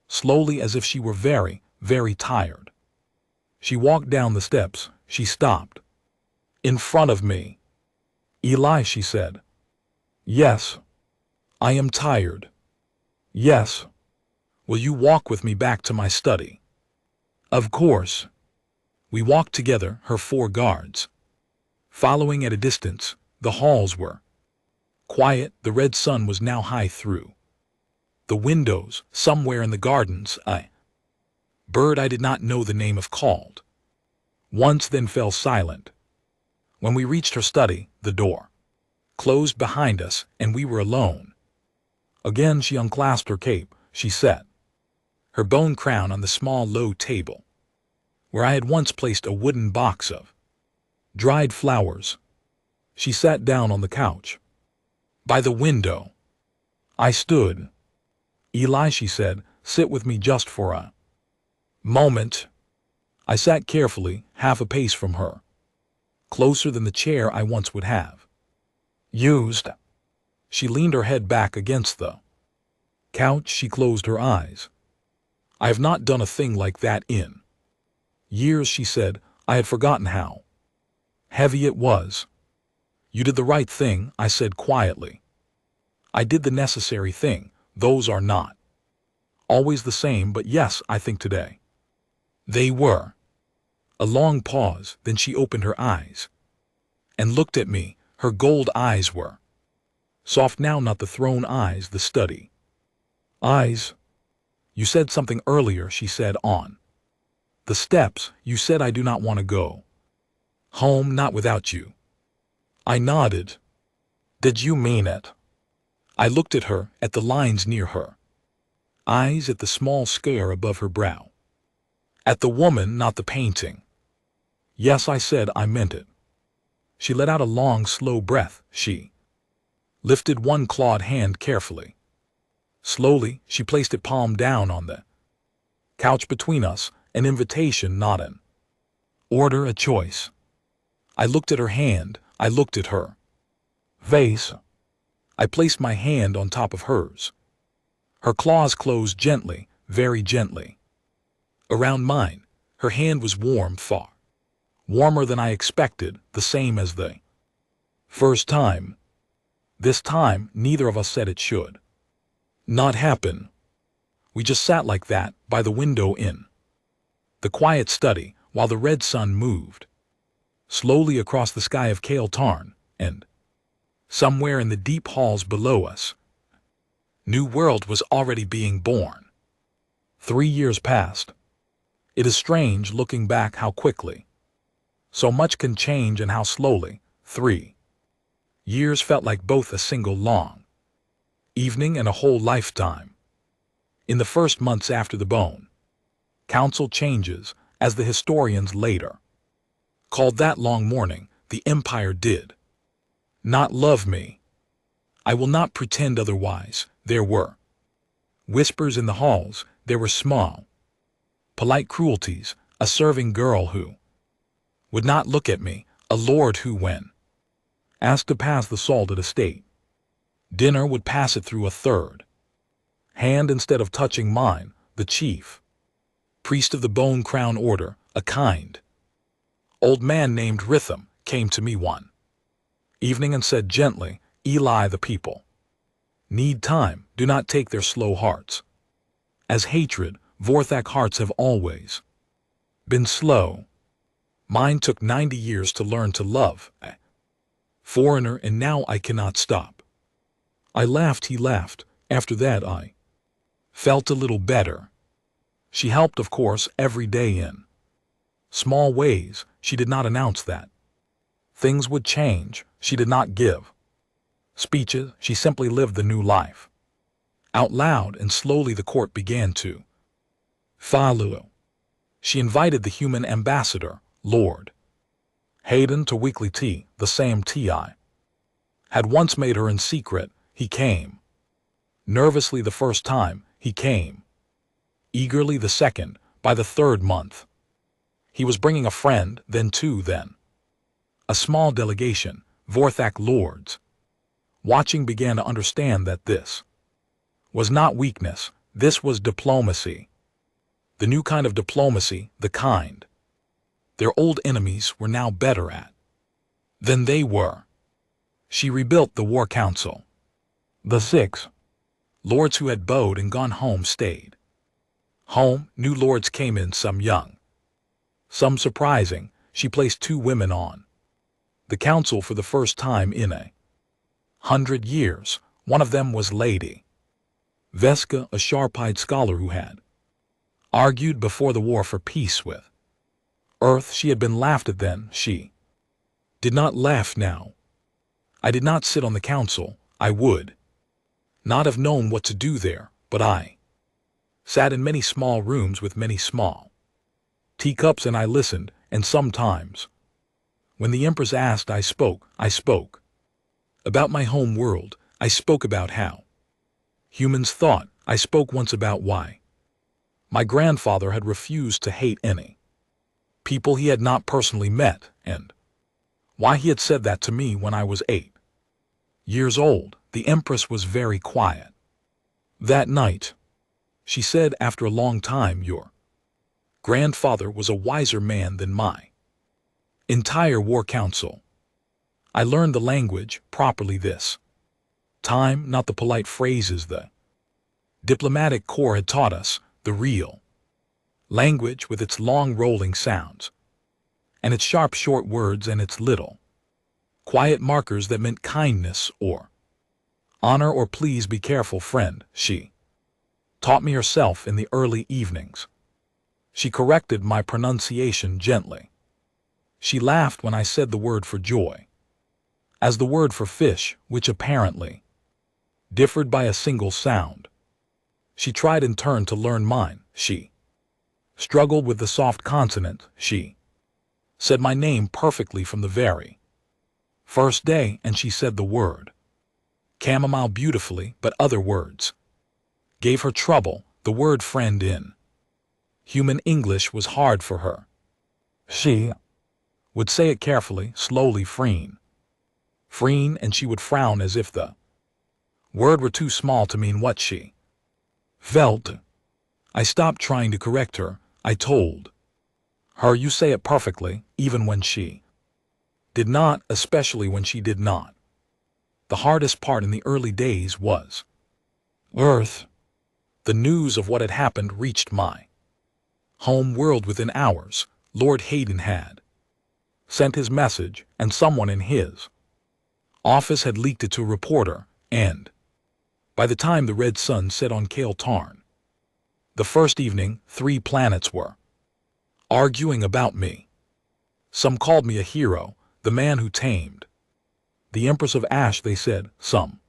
slowly, as if she were very, very tired. She walked down the steps. She stopped in front of me. "Eli," she said. "Yes." "I am tired." "Yes." "Will you walk with me back to my study?" "Of course." We walked together, her 4 guards following at a distance. The halls were quiet. The red sun was now high through the windows. Somewhere in the gardens, a bird I did not know the name of called once, then fell silent. When we reached her study, the door closed behind us, and we were alone. Again she unclasped her cape. She set her bone crown on the small low table, where I had once placed a wooden box of dried flowers. She sat down on the couch by the window. I stood. "Eli," she said, "sit with me just for a moment." I sat carefully, half a pace from her, closer than the chair I once would have used. She leaned her head back against the couch. She closed her eyes. "I have not done a thing like that in years," she said. "I had forgotten how heavy it was." "You did the right thing," I said quietly. "I did the necessary thing. Those are not always the same, but yes, I think today they were." A long pause, then she opened her eyes and looked at me. Her gold eyes were soft now, not the thrown eyes, the study eyes. "You said something earlier," she said, "on the steps. You said I do not want to go home, not without you." I nodded. "Did you mean it?" I looked at her, at the lines near her eyes, at the small scar above her brow, at the woman, not the painting. "Yes," I said, "I meant it." She let out a long, slow breath. She lifted one clawed hand carefully. Slowly, she placed it palm down on the couch between us, an invitation, not an order, a choice. I looked at her hand. I looked at her face. I placed my hand on top of hers. Her claws closed gently, very gently, around mine. Her hand was warm, far warmer than I expected, the same as the first time. This time, neither of us said it should not happen. We just sat like that, by the window in the quiet study, while the red sun moved slowly across the sky of Kale Tarn, and somewhere in the deep halls below us, new world was already being born. 3 years passed. It is strange, looking back, how quickly so much can change and how slowly. 3 years felt like both a single long evening and a whole lifetime. In the first months after the bone council changes, as the historians later called that long morning, the empire did not love me. I will not pretend otherwise. There were whispers in the halls. There were small, polite cruelties, a serving girl who would not look at me, a lord who, when asked to pass the salt at a state dinner, would pass it through a third hand instead of touching mine, the chief priest of the Bone Crown Order, a kind old man named Rhythm, came to me one evening and said gently, "Eli, the people need time. Do not take their slow hearts as hatred. Vorthak hearts have always been slow. Mine took 90 years to learn to love a foreigner, and now I cannot stop." I laughed. He laughed. After that I felt a little better. She helped, of course, every day in small ways. She did not announce that things would change. She did not give speeches. She simply lived the new life out loud, and slowly the court began to follow. She invited the human ambassador, Lord Hayden, to weekly tea, the same tea I had once made her in secret. He came nervously the first time. He came eagerly the second. By the third month, he was bringing a friend, then 2, then a small delegation. Vorthak lords, watching, began to understand that this was not weakness. This was diplomacy. The new kind of diplomacy, the kind their old enemies were now better at than they were. She rebuilt the war council. The 6 lords who had bowed and gone home stayed home. New lords came in, some young, Some surprising, she placed 2 women on the council for the first time in 100 years. One of them was Lady Vesca, a sharp-eyed scholar who had argued before the war for peace with Earth. She had been laughed at then. She did not laugh now. I did not sit on the council. I would not have known what to do there, but I sat in many small rooms with many small teacups, and I listened, and sometimes, when the Empress asked, I spoke. I spoke about my home world. I spoke about how humans thought. I spoke once about why my grandfather had refused to hate any people he had not personally met, and why he had said that to me when I was 8 years old. The Empress was very quiet that night. She said, after a long time, your grandfather was a wiser man than my entire war council. I learned the language properly this time, not the polite phrases the diplomatic corps had taught us, the real language with its long rolling sounds, and its sharp short words, and its little quiet markers that meant kindness or honor or please be careful, friend. She taught me herself in the early evenings. She corrected my pronunciation gently. She laughed when I said the word for joy as the word for fish, which apparently differed by a single sound. She tried in turn to learn mine. She struggled with the soft consonant. She said my name perfectly from the very first day, and she said the word chamomile beautifully, but other words gave her trouble. The word friend in human English was hard for her. She would say it carefully, slowly, freen, and she would frown as if the word were too small to mean what she felt. I stopped trying to correct her. I told her, you say it perfectly, even when she did not, especially when she did not. The hardest part in the early days was Earth. The news of what had happened reached my home world within hours. Lord Hayden had sent his message, and someone in his office had leaked it to a reporter, and by the time the red sun set on Kale Tarn, the first evening, 3 planets were arguing about me. Some called me a hero, the man who tamed the Empress of Ash, they said. Some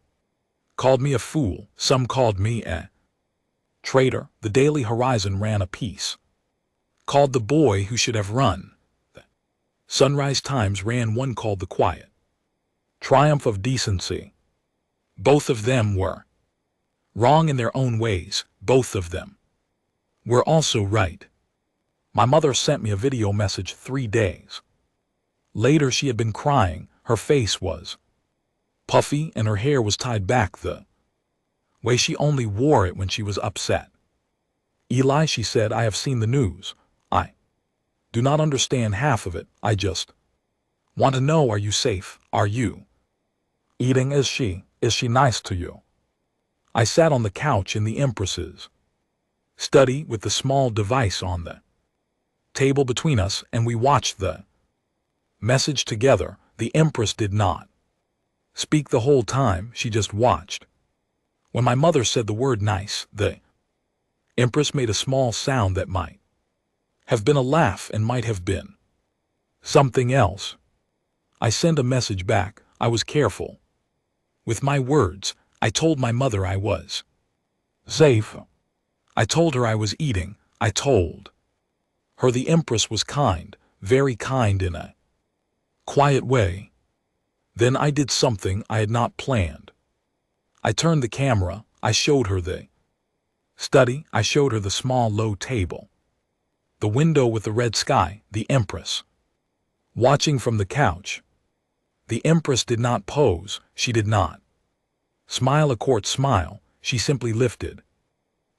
called me a fool. Some called me a traitor. The Daily Horizon ran a piece called The Boy Who Should Have Run. The Sunrise Times ran one called The Quiet Triumph of Decency. Both of them were wrong in their own ways. Both of them were also right. My mother sent me a video message 3 days later. She had been crying. Her face was puffy and her hair was tied back the way she only wore it when she was upset. Eli, she said, I have seen the news. I do not understand half of it. I just want to know, are you safe? Are you eating? Is she nice to you? I sat on the couch in the Empress's study with the small device on the table between us, and we watched the message together. The Empress did not speak the whole time. She just watched. When my mother said the word nice, the Empress made a small sound that might have been a laugh and might have been something else. I sent a message back. I was careful with my words. I told my mother I was safe. I told her I was eating. I told her the Empress was kind, very kind in a quiet way. Then I did something I had not planned. I turned the camera. I showed her the study. I showed her the small low table, the window with the red sky, the Empress watching from the couch. The Empress did not pose. She did not smile a court smile. She simply lifted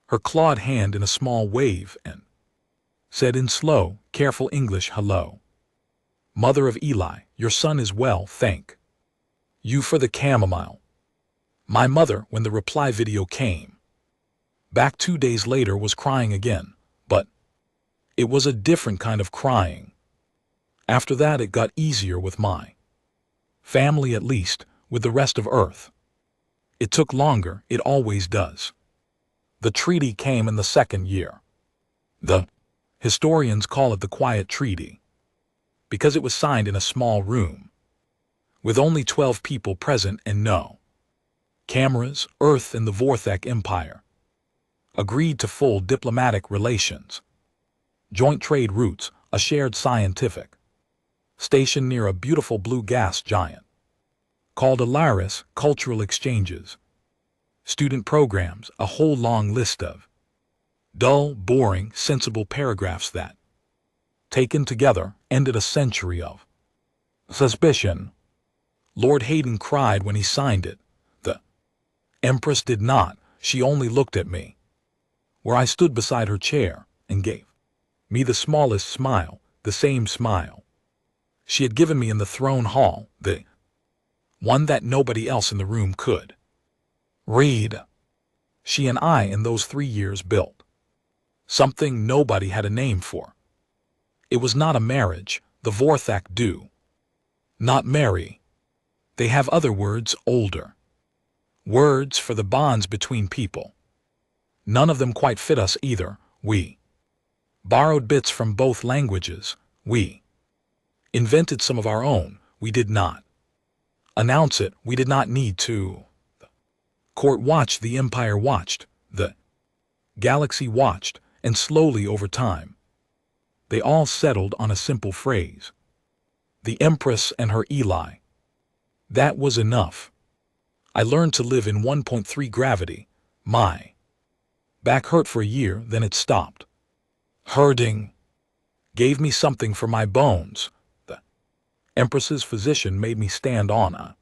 her clawed hand in a small wave and said in slow, careful English, hello. Mother of Eli, your son is well, thank you for the chamomile. My mother, when the reply video came back 2 days later, was crying again, but It was a different kind of crying. After that it got easier with my family, at least, with the rest of Earth. It took longer, it always does. The treaty came in the second year. The historians call it the Quiet Treaty, because it was signed in a small room, with only 12 people present and no cameras. Earth and the Vorthak Empire agreed to full diplomatic relations, joint trade routes, a shared scientific station near a beautiful blue gas giant called Alaris, cultural exchanges, student programs, a whole long list of dull, boring, sensible paragraphs that, taken together, ended a century of suspicion. Lord Hayden cried when he signed it. The Empress did not. She only looked at me, where I stood beside her chair, and gave me the smallest smile, the same smile she had given me in the throne hall, the one that nobody else in the room could read. She and I in those 3 years built something nobody had a name for. It was not a marriage. The Vorthak do not marry. They have other words, older words for the bonds between people. None of them quite fit us either. We borrowed bits from both languages. We invented some of our own. We did not announce it. We did not need to. The court watched, the empire watched, the galaxy watched, and slowly over time, they all settled on a simple phrase. The Empress and her Eli. That was enough. I learned to live in 1.3 gravity. My back hurt for a year, then it stopped hurting. Gave me something for my bones. The Empress's physician made me stand on a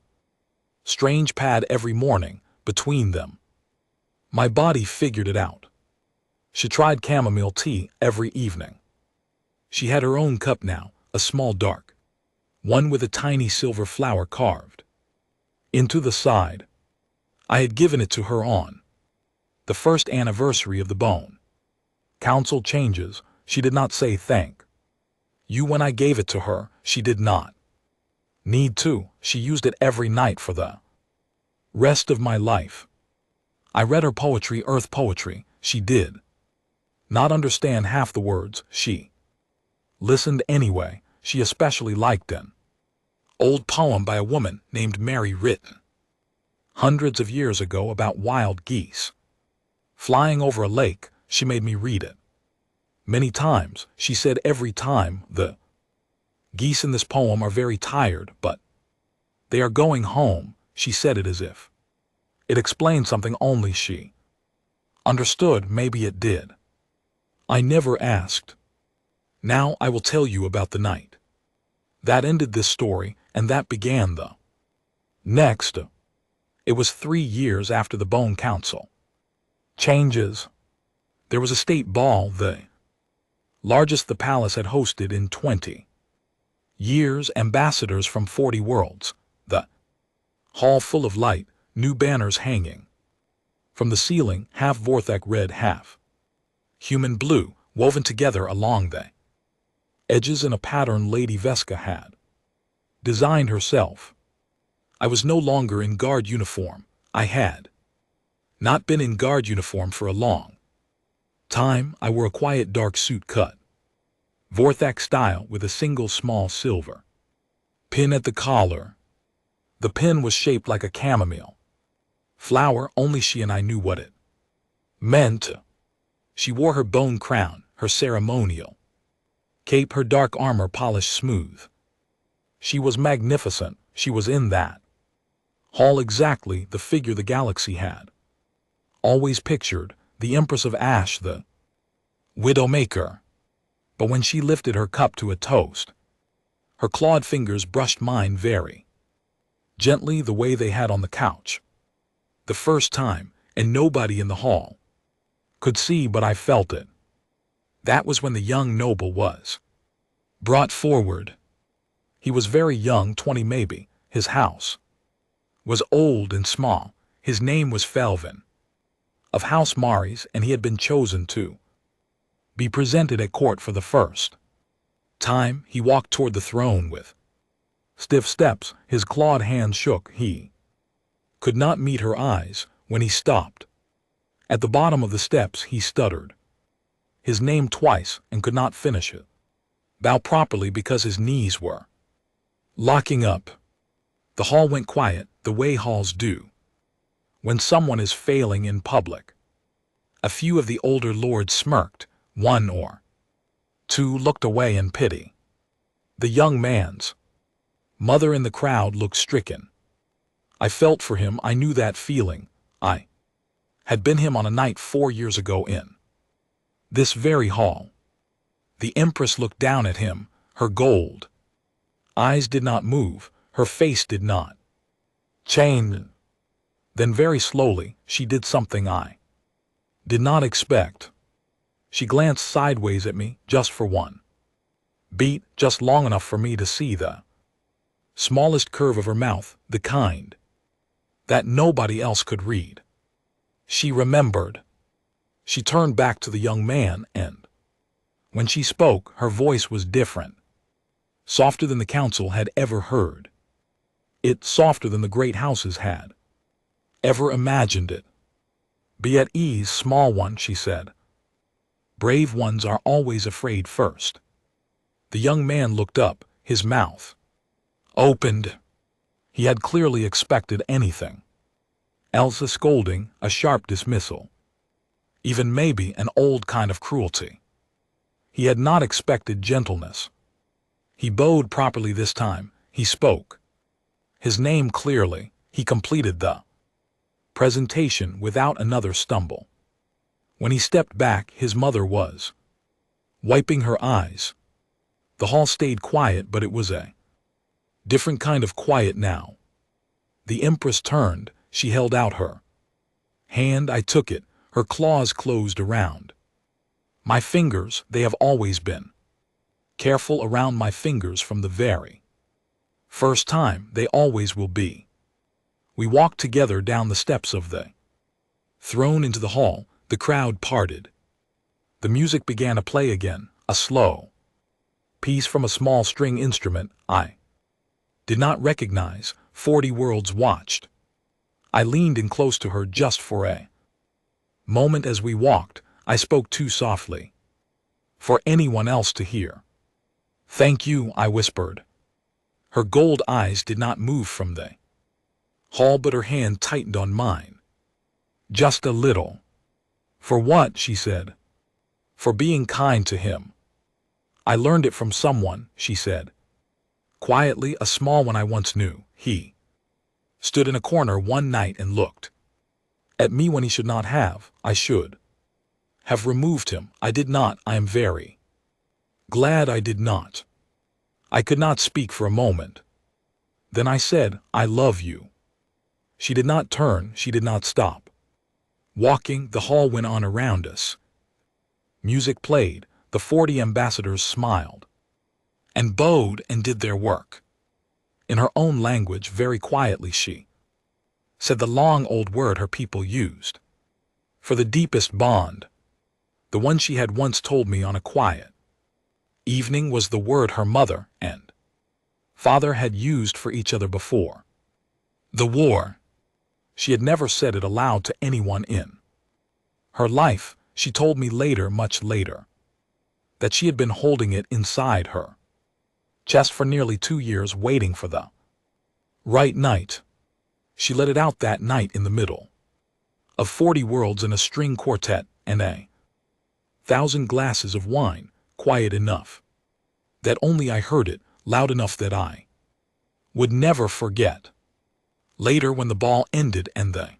strange pad every morning between them. My body figured it out. She tried chamomile tea every evening. She had her own cup now, a small dark one with a tiny silver flower carved into the side. I had given it to her on the first anniversary of the bone council changes. She did not say thank you when I gave it to her. She did not need to. She used it every night for the rest of my life. I read her poetry, earth poetry. She did not understand half the words. She listened anyway. She especially liked an old poem by a woman named Mary, written hundreds of years ago about wild geese flying over a lake. She made me read it many times. She said every time, the geese in this poem are very tired, but they are going home. She said it as if it explained something only she understood. Maybe it did. I never asked. Now I will tell you about the night that ended this story, and that began the next. It was 3 years after the Bone Council changes. There was a state ball, the largest the palace had hosted in 20 years, ambassadors from 40 worlds, the hall full of light, new banners hanging from the ceiling, half Vorthak red, half human blue, woven together along the edges in a pattern Lady Veska had designed herself. I was no longer in guard uniform. I had not been in guard uniform for a long time. I wore a quiet dark suit cut Vorthak style with a single small silver pin at the collar. The pin was shaped like a chamomile flower. Only she and I knew what it meant. She wore her bone crown, her ceremonial cape, her dark armor polished smooth. She was magnificent. She was in that hall exactly the figure the galaxy had always pictured, the Empress of Ash, the Widowmaker. But when she lifted her cup to a toast, her clawed fingers brushed mine very gently, the way they had on the couch the first time, and nobody in the hall could see, but I felt it. That was when the young noble was brought forward. He was very young, 20 maybe. His house was old and small. His name was Felvin, of House Maris, and he had been chosen to be presented at court for the first time. He walked toward the throne with stiff steps, his clawed hands shook. He could not meet her eyes when he stopped. At the bottom of the steps he stuttered his name twice and could not finish it. Bow properly because his knees were locking up. The hall went quiet, the way halls do when someone is failing in public. A few of the older lords smirked, one or two looked away in pity. The young man's mother in the crowd looked stricken. I felt for him. I knew that feeling. I had been him on a night 4 years ago in this very hall. The Empress looked down at him. Her gold eyes did not move. Her face did not change. Then very slowly, she did something I did not expect. She glanced sideways at me, just for one beat, just long enough for me to see the smallest curve of her mouth, the kind that nobody else could read. She remembered. She turned back to the young man, and when she spoke, her voice was different, softer than the council had ever heard it, softer than the great houses had ever imagined it. Be at ease, small one, she said. Brave ones are always afraid first. The young man looked up, his mouth opened. He had clearly expected anything else, a scolding, a sharp dismissal, even maybe an old kind of cruelty. He had not expected gentleness. He bowed properly this time. He spoke his name clearly. He completed the presentation without another stumble. When he stepped back, his mother was wiping her eyes. The hall stayed quiet, but it was a different kind of quiet now. The Empress turned. She held out her hand. I took it. Her claws closed around my fingers. They have always been careful around my fingers from the very first time. They always will be. We walked together down the steps of the throne into the hall. The crowd parted. The music began to play again, a slow piece from a small string instrument I did not recognize. 40 worlds watched. I leaned in close to her just for a moment. As we walked, I spoke too softly for anyone else to hear. Thank you, I whispered. Her gold eyes did not move from the hall, but her hand tightened on mine. Just a little. For what? She said. For being kind to him. I learned it from someone, she said. Quietly, a small one I once knew. He stood in a corner one night and looked at me when he should not have. I should have removed him. I did not. I am very glad I did not. I could not speak for a moment. Then I said, I love you. She did not turn. She did not stop walking. The hall went on around us. Music played. The 40 ambassadors smiled and bowed and did their work. In her own language, very quietly, she said the long old word her people used for the deepest bond. The one she had once told me on a quiet evening was the word her mother and father had used for each other before the war. She had never said it aloud to anyone in her life. She told me later, much later, that she had been holding it inside her chest for nearly 2 years, waiting for the right night. She let it out that night in the middle of 40 worlds in a string quartet and 1,000 glasses of wine, quiet enough that only I heard it, loud enough that I would never forget. Later, when the ball ended and the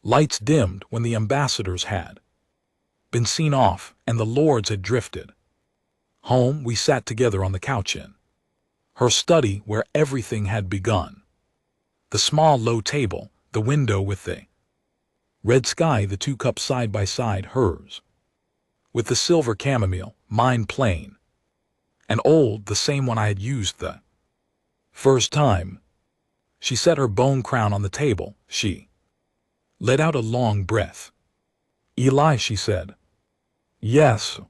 lights dimmed, when the ambassadors had been seen off and the lords had drifted home, we sat together on the couch in her study where everything had begun. The small low table, the window with the red sky, the 2 cups side by side, hers with the silver chamomile, mine plain and old, the same one I had used the first time. She set her bone crown on the table. She let out a long breath. Eli, she said. Yes.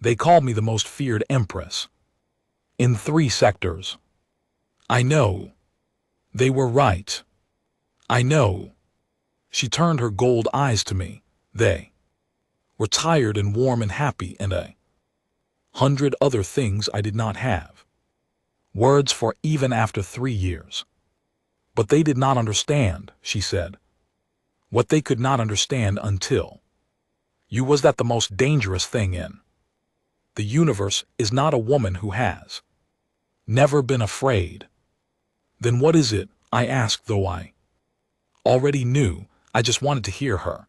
They called me the most feared Empress. In 3 sectors. I know. They were right. I know. She turned her gold eyes to me. They were tired and warm and happy and 100 other things I did not have words for even after 3 years. But they did not understand, she said. What they could not understand until you was that the most dangerous thing in the universe is not a woman who has never been afraid. Then what is it? I asked, though I already knew. I just wanted to hear her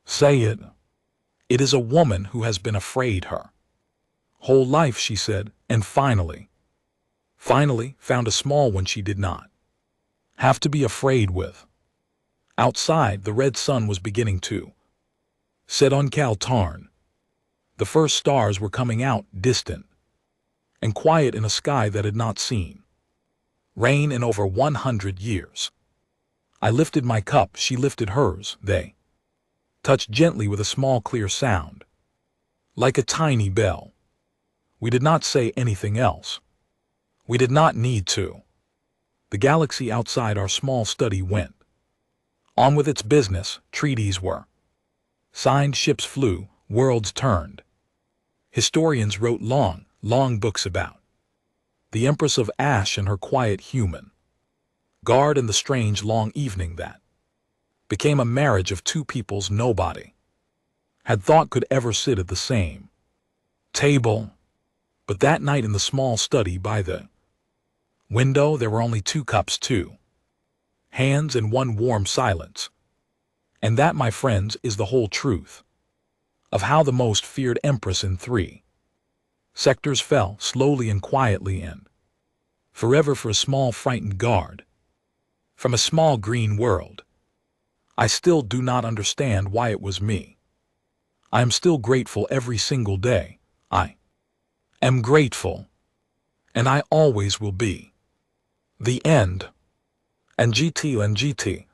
say it. It is a woman who has been afraid her whole life, she said, and finally found a small one she did not have to be afraid with. Outside, the red sun was beginning to set on Cal Tarn. The first stars were coming out, distant and quiet in a sky that had not seen rain in over 100 years. I lifted my cup, she lifted hers. They touched gently with a small clear sound, like a tiny bell. We did not say anything else. We did not need to. The galaxy outside our small study went on with its business. Treaties were signed, ships flew, worlds turned. Historians wrote long, long books about the Empress of Ash and her quiet human guard and the strange long evening that became a marriage of 2 peoples nobody had thought could ever sit at the same table. But that night in the small study by the window, there were only 2 cups, 2 hands, and 1 warm silence. And that, my friends, is the whole truth of how the most feared Empress in 3 sectors fell slowly and quietly in forever for a small frightened guard from a small green world. I still do not understand why it was me. I am still grateful every single day. I am grateful, and I always will be. The end. And GT.